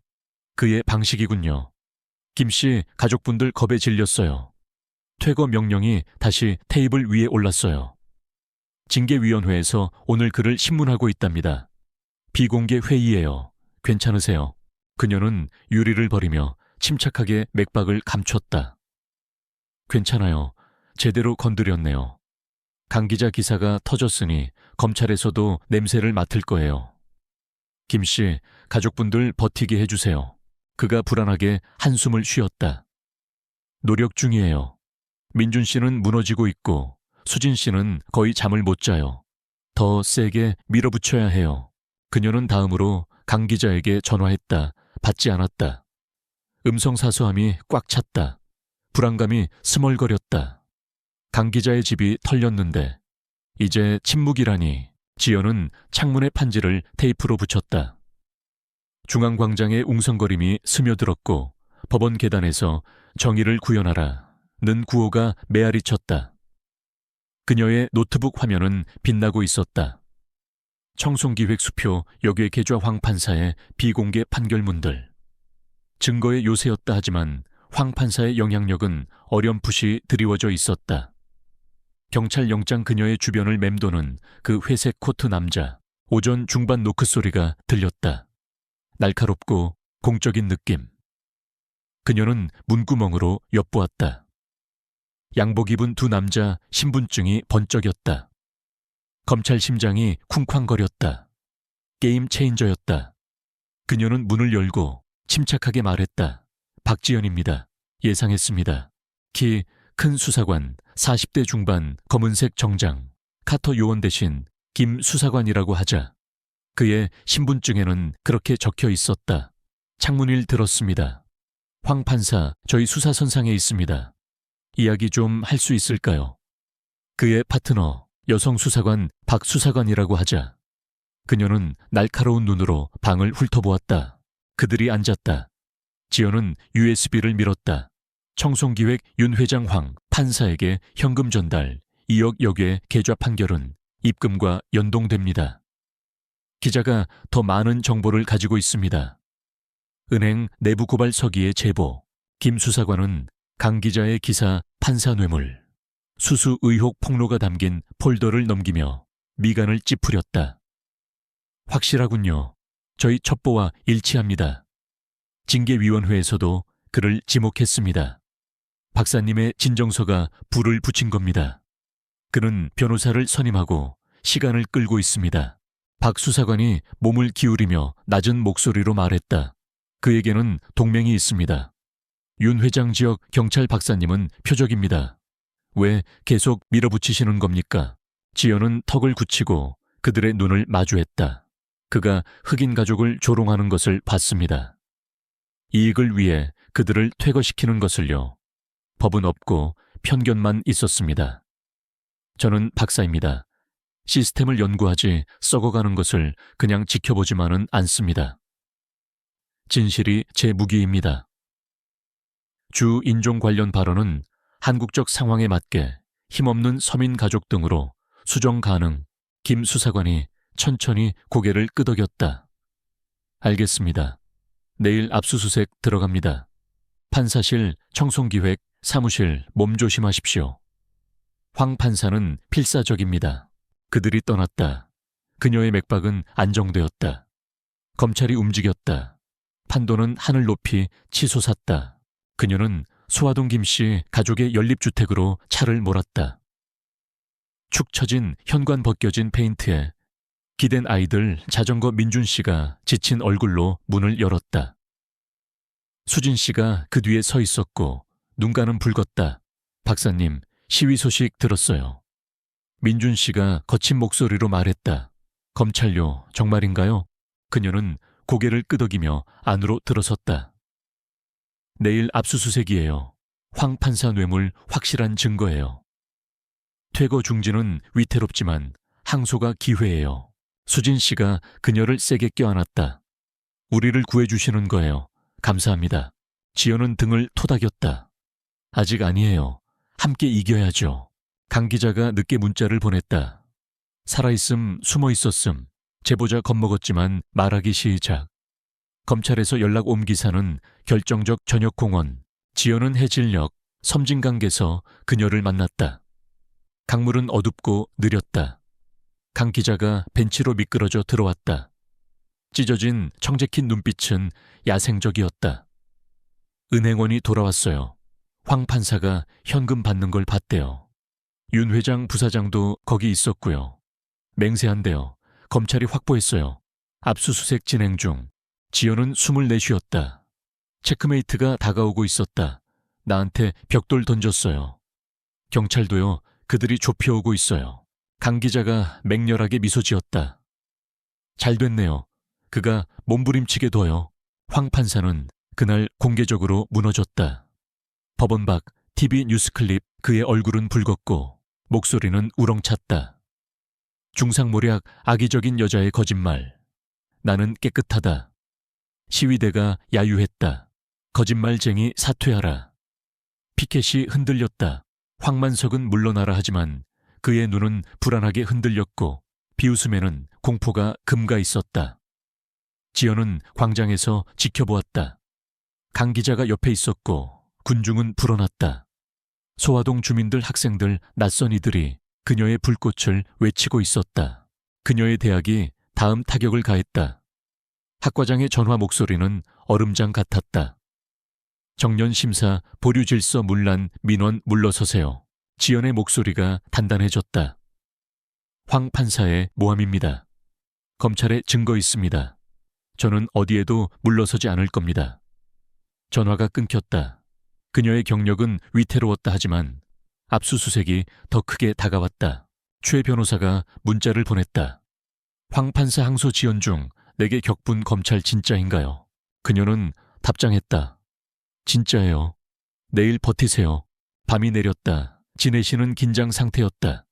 그의 방식이군요. 김씨 가족분들 겁에 질렸어요. 퇴거 명령이 다시 테이블 위에 올랐어요. 징계위원회에서 오늘 그를 신문하고 있답니다. 비공개 회의예요. 괜찮으세요? 그녀는 유리를 버리며 침착하게 맥박을 감췄다. 괜찮아요. 제대로 건드렸네요. 강 기자 기사가 터졌으니 검찰에서도 냄새를 맡을 거예요. 김씨, 가족분들 버티게 해주세요. 그가 불안하게 한숨을 쉬었다. 노력 중이에요. 민준 씨는 무너지고 있고 수진 씨는 거의 잠을 못 자요. 더 세게 밀어붙여야 해요. 그녀는 다음으로 강 기자에게 전화했다. 받지 않았다. 음성 사서함이 꽉 찼다. 불안감이 스멀거렸다. 강 기자의 집이 털렸는데 이제 침묵이라니. 지연은 창문에 판지를 테이프로 붙였다. 중앙광장의 웅성거림이 스며들었고 법원 계단에서 정의를 구현하라 는 구호가 메아리 쳤다. 그녀의 노트북 화면은 빛나고 있었다. 청송기획수표 역외 계좌 황 판사의 비공개 판결문들. 증거의 요새였다 하지만 황 판사의 영향력은 어렴풋이 드리워져 있었다. 경찰 영장 그녀의 주변을 맴도는 그 회색 코트 남자. 오전 중반 노크 소리가 들렸다. 날카롭고 공적인 느낌. 그녀는 문구멍으로 엿보았다. 양복 입은 두 남자 신분증이 번쩍였다. 검찰 심장이 쿵쾅거렸다. 게임 체인저였다. 그녀는 문을 열고 침착하게 말했다. 박지연입니다. 예상했습니다. 키 큰 수사관, 40대 중반, 검은색 정장, 카터 요원 대신 김 수사관이라고 하자. 그의 신분증에는 그렇게 적혀 있었다. 창문일 들었습니다. 황 판사, 저희 수사선상에 있습니다. 이야기 좀 할 수 있을까요? 그의 파트너, 여성 수사관 박 수사관이라고 하자. 그녀는 날카로운 눈으로 방을 훑어보았다. 그들이 앉았다. 지연은 USB를 밀었다. 청송기획 윤 회장 황 판사에게 현금 전달 2억 여개 계좌 판결은 입금과 연동됩니다. 기자가 더 많은 정보를 가지고 있습니다. 은행 내부 고발 서기의 제보. 김 수사관은 강 기자의 기사 판사 뇌물, 수수 의혹 폭로가 담긴 폴더를 넘기며 미간을 찌푸렸다. 확실하군요. 저희 첩보와 일치합니다. 징계위원회에서도 그를 지목했습니다. 박사님의 진정서가 불을 붙인 겁니다. 그는 변호사를 선임하고 시간을 끌고 있습니다. 박 수사관이 몸을 기울이며 낮은 목소리로 말했다. 그에게는 동맹이 있습니다. 윤 회장 지역 경찰 박사님은 표적입니다. 왜 계속 밀어붙이시는 겁니까? 지연은 턱을 굳히고 그들의 눈을 마주했다. 그가 흑인 가족을 조롱하는 것을 봤습니다. 이익을 위해 그들을 퇴거시키는 것을요. 법은 없고 편견만 있었습니다. 저는 박사입니다. 시스템을 연구하지 썩어가는 것을 그냥 지켜보지만은 않습니다. 진실이 제 무기입니다. 주 인종 관련 발언은 한국적 상황에 맞게 힘없는 서민 가족 등으로 수정 가능. 김 수사관이 천천히 고개를 끄덕였다. 알겠습니다. 내일 압수수색 들어갑니다. 판사실, 청송기획, 사무실 몸조심하십시오. 황 판사는 필사적입니다. 그들이 떠났다. 그녀의 맥박은 안정되었다. 검찰이 움직였다. 판도는 하늘 높이 치솟았다. 그녀는 소아동 김씨 가족의 연립주택으로 차를 몰았다. 축 처진 현관 벗겨진 페인트에 기댄 아이들 자전거 민준 씨가 지친 얼굴로 문을 열었다. 수진 씨가 그 뒤에 서 있었고 눈가는 붉었다. 박사님, 시위 소식 들었어요. 민준 씨가 거친 목소리로 말했다. 검찰요, 정말인가요? 그녀는 고개를 끄덕이며 안으로 들어섰다. 내일 압수수색이에요. 황 판사 뇌물 확실한 증거예요. 퇴거 중지는 위태롭지만 항소가 기회예요. 수진 씨가 그녀를 세게 껴안았다. 우리를 구해주시는 거예요. 감사합니다. 지연은 등을 토닥였다. 아직 아니에요. 함께 이겨야죠. 강 기자가 늦게 문자를 보냈다. 살아있음, 숨어있었음. 제보자 겁먹었지만 말하기 시작. 검찰에서 연락 온 기사는 결정적 저녁 공원. 지연은 해질녘 섬진강에서 그녀를 만났다. 강물은 어둡고 느렸다. 강 기자가 벤치로 미끄러져 들어왔다. 찢어진 청재킨 눈빛은 야생적이었다. 은행원이 돌아왔어요. 황 판사가 현금 받는 걸 봤대요. 윤 회장 부사장도 거기 있었고요. 맹세한대요. 검찰이 확보했어요. 압수수색 진행 중. 지연은 숨을 내쉬었다. 체크메이트가 다가오고 있었다. 나한테 벽돌 던졌어요. 경찰도요. 그들이 좁혀오고 있어요. 강 기자가 맹렬하게 미소 지었다. 잘 됐네요. 그가 몸부림치게 둬요. 황 판사는 그날 공개적으로 무너졌다. 법원 밖 TV 뉴스클립 그의 얼굴은 붉었고 목소리는 우렁찼다. 중상모략 악의적인 여자의 거짓말. 나는 깨끗하다. 시위대가 야유했다. 거짓말쟁이 사퇴하라. 피켓이 흔들렸다. 황만석은 물러나라 하지만 그의 눈은 불안하게 흔들렸고 비웃음에는 공포가 금가 있었다. 지연은 광장에서 지켜보았다. 강 기자가 옆에 있었고 군중은 불어났다. 소아동 주민들, 학생들, 낯선 이들이 그녀의 불꽃을 외치고 있었다. 그녀의 대학이 다음 타격을 가했다. 학과장의 전화 목소리는 얼음장 같았다. 정년심사, 보류질서 문란, 민원 물러서세요. 지연의 목소리가 단단해졌다. 황 판사의 모함입니다. 검찰에 증거 있습니다. 저는 어디에도 물러서지 않을 겁니다. 전화가 끊겼다. 그녀의 경력은 위태로웠다 하지만 압수수색이 더 크게 다가왔다. 최 변호사가 문자를 보냈다. 황 판사 항소 지연 중 내게 격분 검찰 진짜인가요? 그녀는 답장했다. 진짜예요. 내일 버티세요. 밤이 내렸다. 지내시는 긴장 상태였다.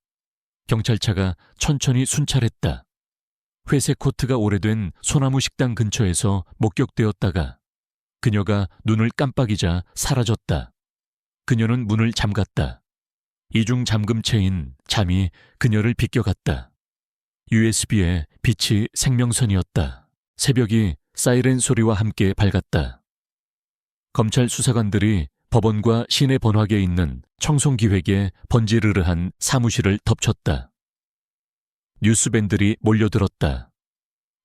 경찰차가 천천히 순찰했다. 회색 코트가 오래된 소나무 식당 근처에서 목격되었다가 그녀가 눈을 깜빡이자 사라졌다. 그녀는 문을 잠갔다. 이중 잠금체인 잠이 그녀를 비껴갔다. USB에 빛이 생명선이었다. 새벽이 사이렌 소리와 함께 밝았다. 검찰 수사관들이 법원과 시내 번화계에 있는 청송기획에 번지르르한 사무실을 덮쳤다. 뉴스밴들이 몰려들었다.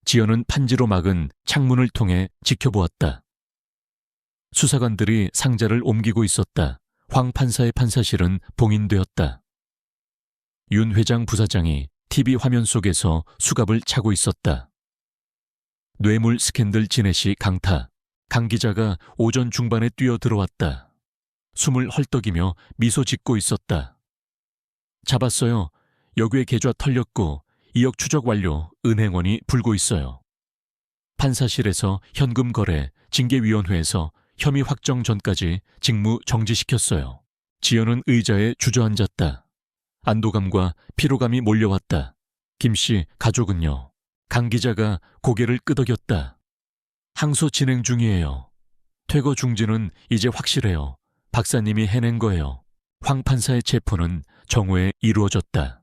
지연은 판지로 막은 창문을 통해 지켜보았다. 수사관들이 상자를 옮기고 있었다. 황 판사의 판사실은 봉인되었다. 윤 회장 부사장이 TV 화면 속에서 수갑을 차고 있었다. 뇌물 스캔들 진해시 강타. 강 기자가 오전 중반에 뛰어들어왔다. 숨을 헐떡이며 미소 짓고 있었다. 잡았어요. 여구의 계좌 털렸고 2억 추적 완료. 은행원이 불고 있어요. 판사실에서 현금 거래, 징계위원회에서 혐의 확정 전까지 직무 정지시켰어요. 지연은 의자에 주저앉았다. 안도감과 피로감이 몰려왔다. 김씨 가족은요? 강 기자가 고개를 끄덕였다. 항소 진행 중이에요. 퇴거 중지는 이제 확실해요. 박사님이 해낸 거예요. 황 판사의 체포는 정오에 이루어졌다.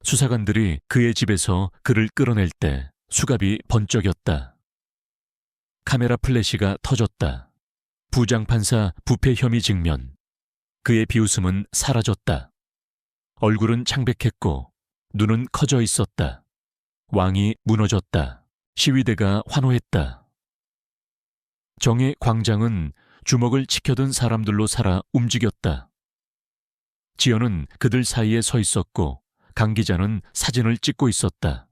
수사관들이 그의 집에서 그를 끌어낼 때 수갑이 번쩍였다. 카메라 플래시가 터졌다. 부장판사 부패 혐의 직면. 그의 비웃음은 사라졌다. 얼굴은 창백했고 눈은 커져 있었다. 왕이 무너졌다. 시위대가 환호했다. 정의 광장은 주먹을 치켜든 사람들로 살아 움직였다. 지연은 그들 사이에 서 있었고 강 기자는 사진을 찍고 있었다.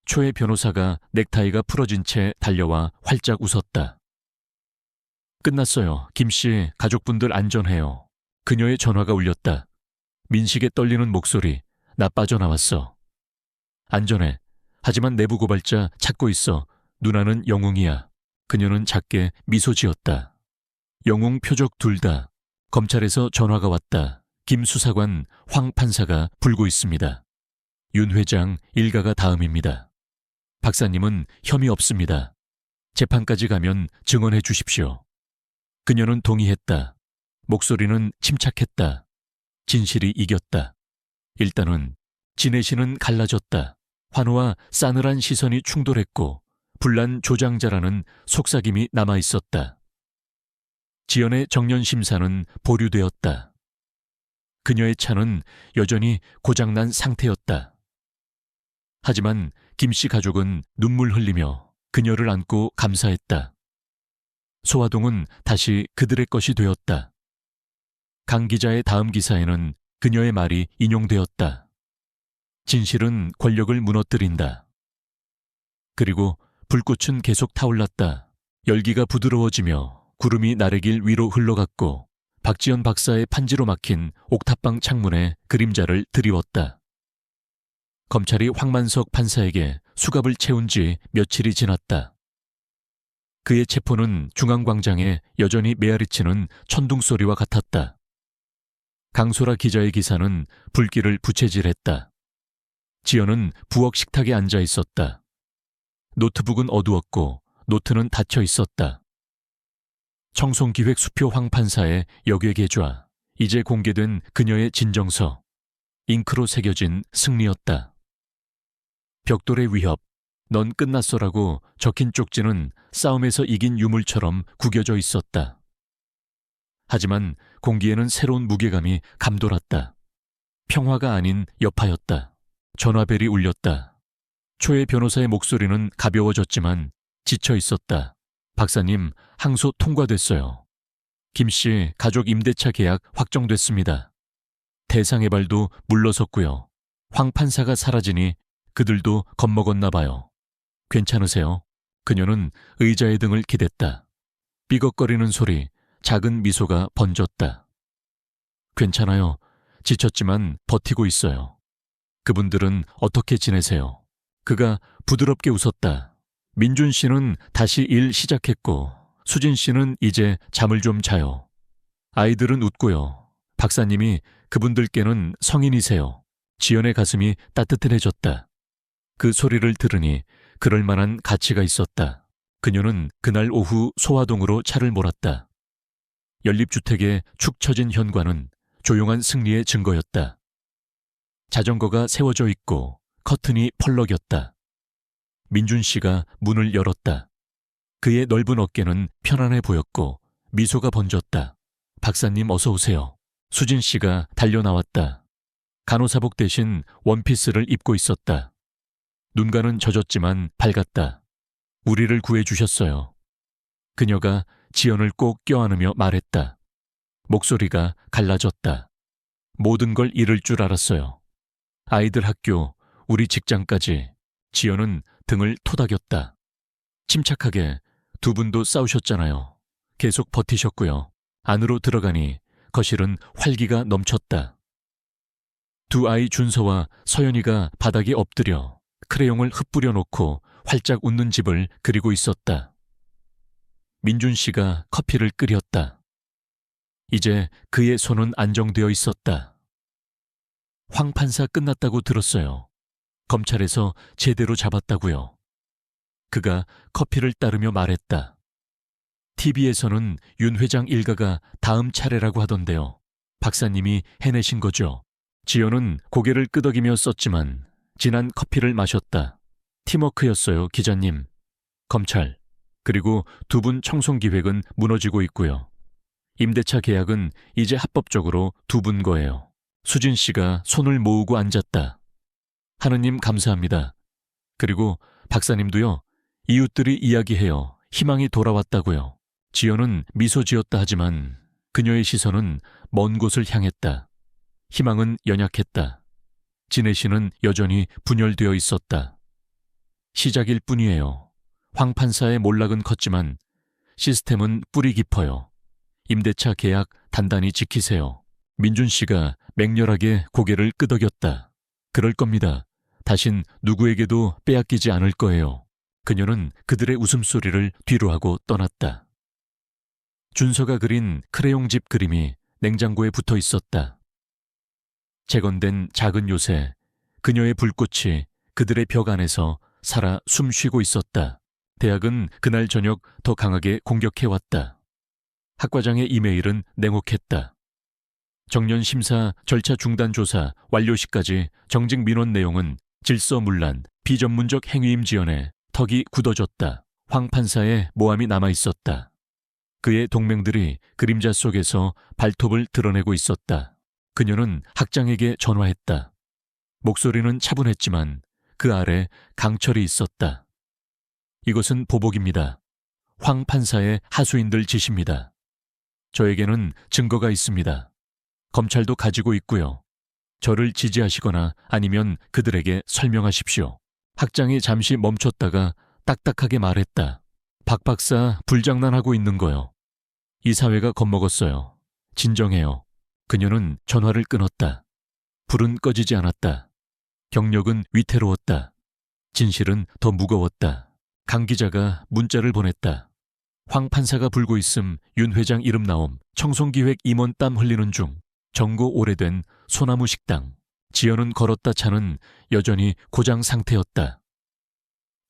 초의 변호사가 넥타이가 풀어진 채 달려와 활짝 웃었다. 끝났어요. 김씨 가족분들 안전해요. 그녀의 전화가 울렸다. 민식의 떨리는 목소리. 나 빠져나왔어. 안전해. 하지만 내부 고발자 찾고 있어. 누나는 영웅이야. 그녀는 작게 미소 지었다. 영웅 표적 둘 다. 검찰에서 전화가 왔다. 김 수사관, 황 판사가 불고 있습니다. 윤 회장 일가가 다음입니다. 박사님은 혐의 없습니다. 재판까지 가면 증언해 주십시오. 그녀는 동의했다. 목소리는 침착했다. 진실이 이겼다. 일단은 진해시는 갈라졌다. 환호와 싸늘한 시선이 충돌했고 불난 조장자라는 속삭임이 남아있었다. 지연의 정년심사는 보류되었다. 그녀의 차는 여전히 고장난 상태였다. 하지만 김씨 가족은 눈물 흘리며 그녀를 안고 감사했다. 소화동은 다시 그들의 것이 되었다. 강 기자의 다음 기사에는 그녀의 말이 인용되었다. 진실은 권력을 무너뜨린다. 그리고 불꽃은 계속 타올랐다. 열기가 부드러워지며 구름이 나래길 위로 흘러갔고 박지연 박사의 판지로 막힌 옥탑방 창문에 그림자를 드리웠다. 검찰이 황만석 판사에게 수갑을 채운 지 며칠이 지났다. 그의 체포는 중앙광장에 여전히 메아리치는 천둥소리와 같았다. 강소라 기자의 기사는 불길을 부채질했다. 지연은 부엌 식탁에 앉아 있었다. 노트북은 어두웠고 노트는 닫혀 있었다. 청송기획 수표 황 판사의 역외계좌, 이제 공개된 그녀의 진정서, 잉크로 새겨진 승리였다. 벽돌의 위협, 넌 끝났어라고 적힌 쪽지는 싸움에서 이긴 유물처럼 구겨져 있었다. 하지만 공기에는 새로운 무게감이 감돌았다. 평화가 아닌 여파였다. 전화벨이 울렸다. 초의 변호사의 목소리는 가벼워졌지만 지쳐 있었다. 박사님, 항소 통과됐어요. 김씨 가족 임대차 계약 확정됐습니다. 대상해발도 물러섰고요. 황 판사가 사라지니 그들도 겁먹었나 봐요. 괜찮으세요? 그녀는 의자의 등을 기댔다. 삐걱거리는 소리, 작은 미소가 번졌다. 괜찮아요. 지쳤지만 버티고 있어요. 그분들은 어떻게 지내세요? 그가 부드럽게 웃었다. 민준 씨는 다시 일 시작했고 수진 씨는 이제 잠을 좀 자요. 아이들은 웃고요. 박사님이 그분들께는 성인이세요. 지연의 가슴이 따뜻해졌다. 그 소리를 들으니 그럴 만한 가치가 있었다. 그녀는 그날 오후 소화동으로 차를 몰았다. 연립주택에 축 처진 현관은 조용한 승리의 증거였다. 자전거가 세워져 있고 커튼이 펄럭였다. 민준 씨가 문을 열었다. 그의 넓은 어깨는 편안해 보였고 미소가 번졌다. 박사님 어서 오세요. 수진 씨가 달려나왔다. 간호사복 대신 원피스를 입고 있었다. 눈가는 젖었지만 밝았다. 우리를 구해주셨어요. 그녀가 지연을 꼭 껴안으며 말했다. 목소리가 갈라졌다. 모든 걸 잃을 줄 알았어요. 아이들 학교, 우리 직장까지. 지연은 등을 토닥였다. 침착하게 두 분도 싸우셨잖아요. 계속 버티셨고요. 안으로 들어가니 거실은 활기가 넘쳤다. 두 아이 준서와 서연이가 바닥에 엎드려 크레용을 흩뿌려 놓고 활짝 웃는 집을 그리고 있었다. 민준 씨가 커피를 끓였다. 이제 그의 손은 안정되어 있었다. 황 판사 끝났다고 들었어요. 검찰에서 제대로 잡았다고요. 그가 커피를 따르며 말했다. TV에서는 윤 회장 일가가 다음 차례라고 하던데요. 박사님이 해내신 거죠. 지연은 고개를 끄덕이며 썼지만 진한 커피를 마셨다. 팀워크였어요, 기자님. 검찰, 그리고 두 분 청송 기획은 무너지고 있고요. 임대차 계약은 이제 합법적으로 두 분 거예요. 수진 씨가 손을 모으고 앉았다. 하느님 감사합니다. 그리고 박사님도요. 이웃들이 이야기해요. 희망이 돌아왔다고요. 지연은 미소 지었다 하지만 그녀의 시선은 먼 곳을 향했다. 희망은 연약했다. 진혜 씨는 여전히 분열되어 있었다. 시작일 뿐이에요. 황 판사의 몰락은 컸지만 시스템은 뿌리 깊어요. 임대차 계약 단단히 지키세요. 민준 씨가 맹렬하게 고개를 끄덕였다. 그럴 겁니다. 다신 누구에게도 빼앗기지 않을 거예요. 그녀는 그들의 웃음소리를 뒤로하고 떠났다. 준서가 그린 크레용집 그림이 냉장고에 붙어 있었다. 재건된 작은 요새, 그녀의 불꽃이 그들의 벽 안에서 살아 숨쉬고 있었다. 대학은 그날 저녁 더 강하게 공격해왔다. 학과장의 이메일은 냉혹했다. 정년 심사 절차 중단 조사 완료 시까지 정직 민원 내용은 질서문란, 비전문적 행위임 지연에 턱이 굳어졌다. 황 판사의 모함이 남아있었다. 그의 동맹들이 그림자 속에서 발톱을 드러내고 있었다. 그녀는 학장에게 전화했다. 목소리는 차분했지만 그 아래 강철이 있었다. 이것은 보복입니다. 황 판사의 하수인들 짓입니다. 저에게는 증거가 있습니다. 검찰도 가지고 있고요. 저를 지지하시거나 아니면 그들에게 설명하십시오. 학장이 잠시 멈췄다가 딱딱하게 말했다. 박 박사 불장난하고 있는 거요. 이 사회가 겁먹었어요. 진정해요. 그녀는 전화를 끊었다. 불은 꺼지지 않았다. 경력은 위태로웠다. 진실은 더 무거웠다. 강 기자가 문자를 보냈다. 황 판사가 불고 있음 윤 회장 이름 나옴. 청송기획 임원 땀 흘리는 중. 정고 오래된 소나무 식당. 지연은 걸었다 차는 여전히 고장 상태였다.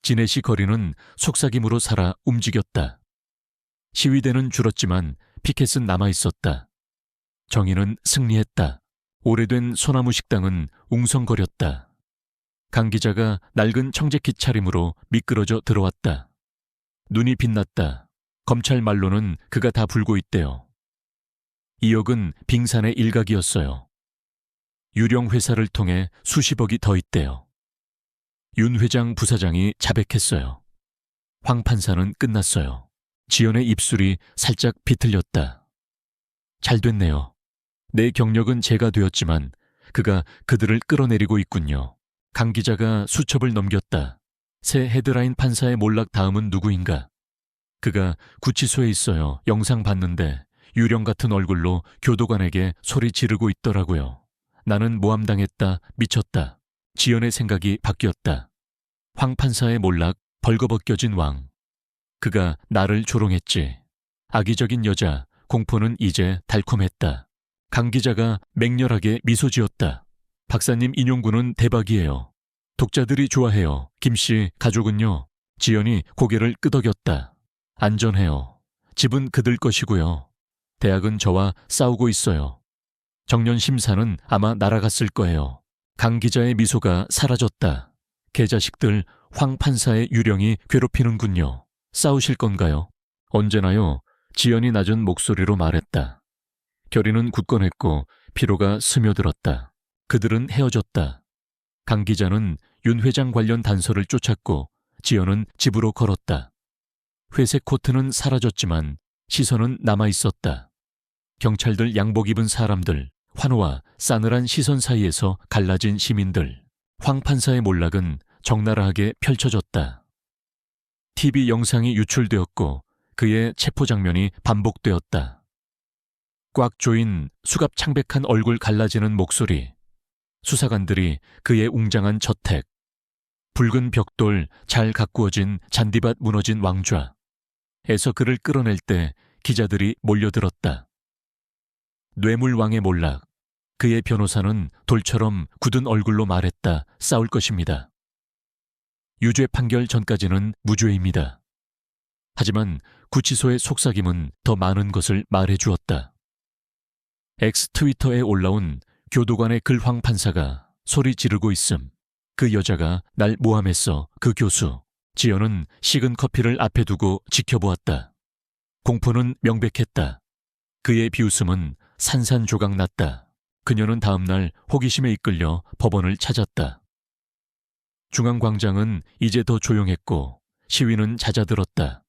진혜 씨 거리는 속삭임으로 살아 움직였다. 시위대는 줄었지만 피켓은 남아있었다. 정의는 승리했다. 오래된 소나무 식당은 웅성거렸다. 강 기자가 낡은 청재킷 차림으로 미끄러져 들어왔다. 눈이 빛났다. 검찰 말로는 그가 다 불고 있대요. 2억은 빙산의 일각이었어요. 유령 회사를 통해 수십억이 더 있대요. 윤 회장 부사장이 자백했어요. 황 판사는 끝났어요. 지연의 입술이 살짝 비틀렸다. 잘 됐네요. 내 경력은 제가 되었지만 그가 그들을 끌어내리고 있군요. 강 기자가 수첩을 넘겼다. 새 헤드라인 판사의 몰락 다음은 누구인가? 그가 구치소에 있어요. 영상 봤는데 유령 같은 얼굴로 교도관에게 소리 지르고 있더라고요. 나는 모함당했다. 미쳤다. 지연의 생각이 바뀌었다. 황 판사의 몰락, 벌거벗겨진 왕. 그가 나를 조롱했지. 악의적인 여자, 공포는 이제 달콤했다. 강 기자가 맹렬하게 미소 지었다. 박사님 인용구는 대박이에요. 독자들이 좋아해요. 김씨 가족은요. 지연이 고개를 끄덕였다. 안전해요. 집은 그들 것이고요. 대학은 저와 싸우고 있어요. 정년 심사는 아마 날아갔을 거예요. 강 기자의 미소가 사라졌다. 개자식들 황 판사의 유령이 괴롭히는군요. 싸우실 건가요? 언제나요. 지연이 낮은 목소리로 말했다. 결의는 굳건했고 피로가 스며들었다. 그들은 헤어졌다. 강 기자는 윤 회장 관련 단서를 쫓았고 지연은 집으로 걸었다. 회색 코트는 사라졌지만 시선은 남아있었다. 경찰들 양복 입은 사람들, 환호와 싸늘한 시선 사이에서 갈라진 시민들. 황 판사의 몰락은 적나라하게 펼쳐졌다. TV 영상이 유출되었고 그의 체포 장면이 반복되었다. 꽉 조인 수갑 창백한 얼굴 갈라지는 목소리. 수사관들이 그의 웅장한 저택. 붉은 벽돌 잘 가꾸어진 잔디밭 무너진 왕좌. 에서 그를 끌어낼 때 기자들이 몰려들었다. 뇌물왕의 몰락. 그의 변호사는 돌처럼 굳은 얼굴로 말했다. 싸울 것입니다. 유죄 판결 전까지는 무죄입니다. 하지만 구치소의 속삭임은 더 많은 것을 말해주었다. X 트위터에 올라온 교도관의 글 황 판사가 소리 지르고 있음. 그 여자가 날 모함했어. 그 교수. 지연은 식은 커피를 앞에 두고 지켜보았다. 공포는 명백했다. 그의 비웃음은 산산조각 났다. 그녀는 다음날 호기심에 이끌려 법원을 찾았다. 중앙광장은 이제 더 조용했고 시위는 잦아들었다.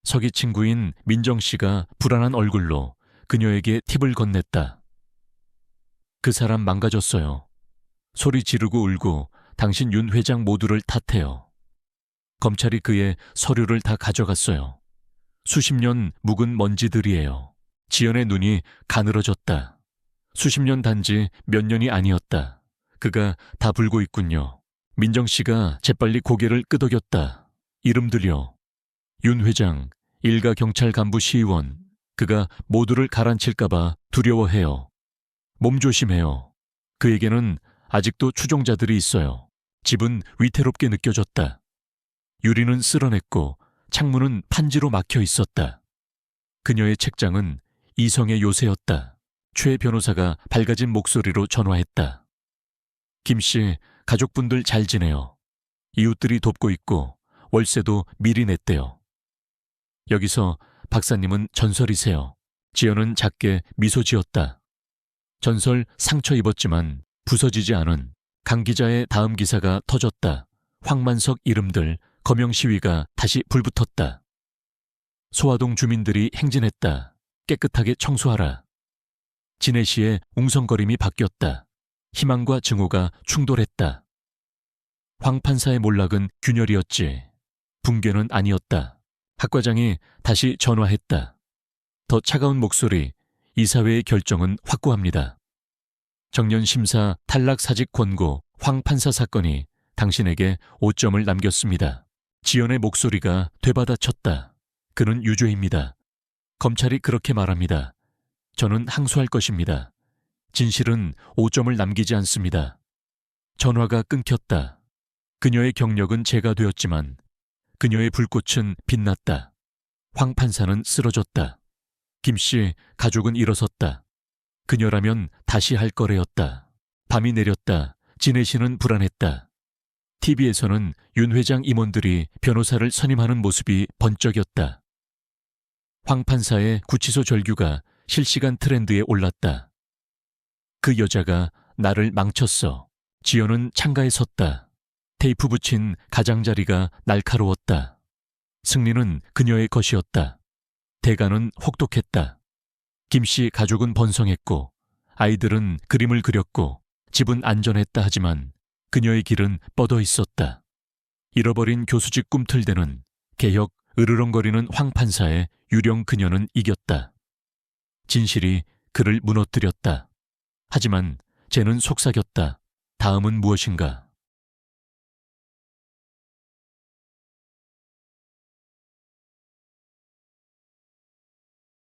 서기 친구인 민정씨가 불안한 얼굴로 그녀에게 팁을 건넸다. 그 사람 망가졌어요. 소리 지르고 울고 당신 윤 회장 모두를 탓해요. 검찰이 그의 서류를 다 가져갔어요. 수십 년 묵은 먼지들이에요. 지연의 눈이 가늘어졌다. 수십 년 단지 몇 년이 아니었다. 그가 다 불고 있군요. 민정씨가 재빨리 고개를 끄덕였다. 이름 들려. 윤 회장, 일가 경찰 간부 시의원. 그가 모두를 가라앉힐까봐 두려워해요. 몸조심해요. 그에게는 아직도 추종자들이 있어요. 집은 위태롭게 느껴졌다. 유리는 쓸어냈고 창문은 판지로 막혀 있었다. 그녀의 책장은 이성의 요새였다. 최 변호사가 밝아진 목소리로 전화했다. 김씨, 가족분들 잘 지내요. 이웃들이 돕고 있고 월세도 미리 냈대요. 여기서 박사님은 전설이세요. 지연은 작게 미소 지었다. 전설 상처 입었지만 부서지지 않은 강 기자의 다음 기사가 터졌다. 황만석 이름들 거명 시위가 다시 불붙었다. 소화동 주민들이 행진했다. 깨끗하게 청소하라. 진해시의 웅성거림이 바뀌었다. 희망과 증오가 충돌했다. 황 판사의 몰락은 균열이었지. 붕괴는 아니었다. 학 과장이 다시 전화했다. 더 차가운 목소리, 이사회의 결정은 확고합니다. 정년 심사 탈락 사직 권고 황 판사 사건이 당신에게 5점을 남겼습니다. 지연의 목소리가 되받아쳤다. 그는 유죄입니다. 검찰이 그렇게 말합니다. 저는 항소할 것입니다. 진실은 5점을 남기지 않습니다. 전화가 끊겼다. 그녀의 경력은 재가 되었지만 그녀의 불꽃은 빛났다. 황 판사는 쓰러졌다. 김씨 가족은 일어섰다. 그녀라면 다시 할 거래였다. 밤이 내렸다. 진해시는 불안했다. TV에서는 윤 회장 임원들이 변호사를 선임하는 모습이 번쩍였다. 황 판사의 구치소 절규가 실시간 트렌드에 올랐다. 그 여자가 나를 망쳤어. 지연은 창가에 섰다. 테이프 붙인 가장자리가 날카로웠다. 승리는 그녀의 것이었다. 대가는 혹독했다. 김씨 가족은 번성했고 아이들은 그림을 그렸고 집은 안전했다 하지만 그녀의 길은 뻗어 있었다. 잃어버린 교수직 꿈틀대는 개혁 으르렁거리는 황 판사의 유령 그녀는 이겼다. 진실이 그를 무너뜨렸다. 하지만 쟤는 속삭였다. 다음은 무엇인가?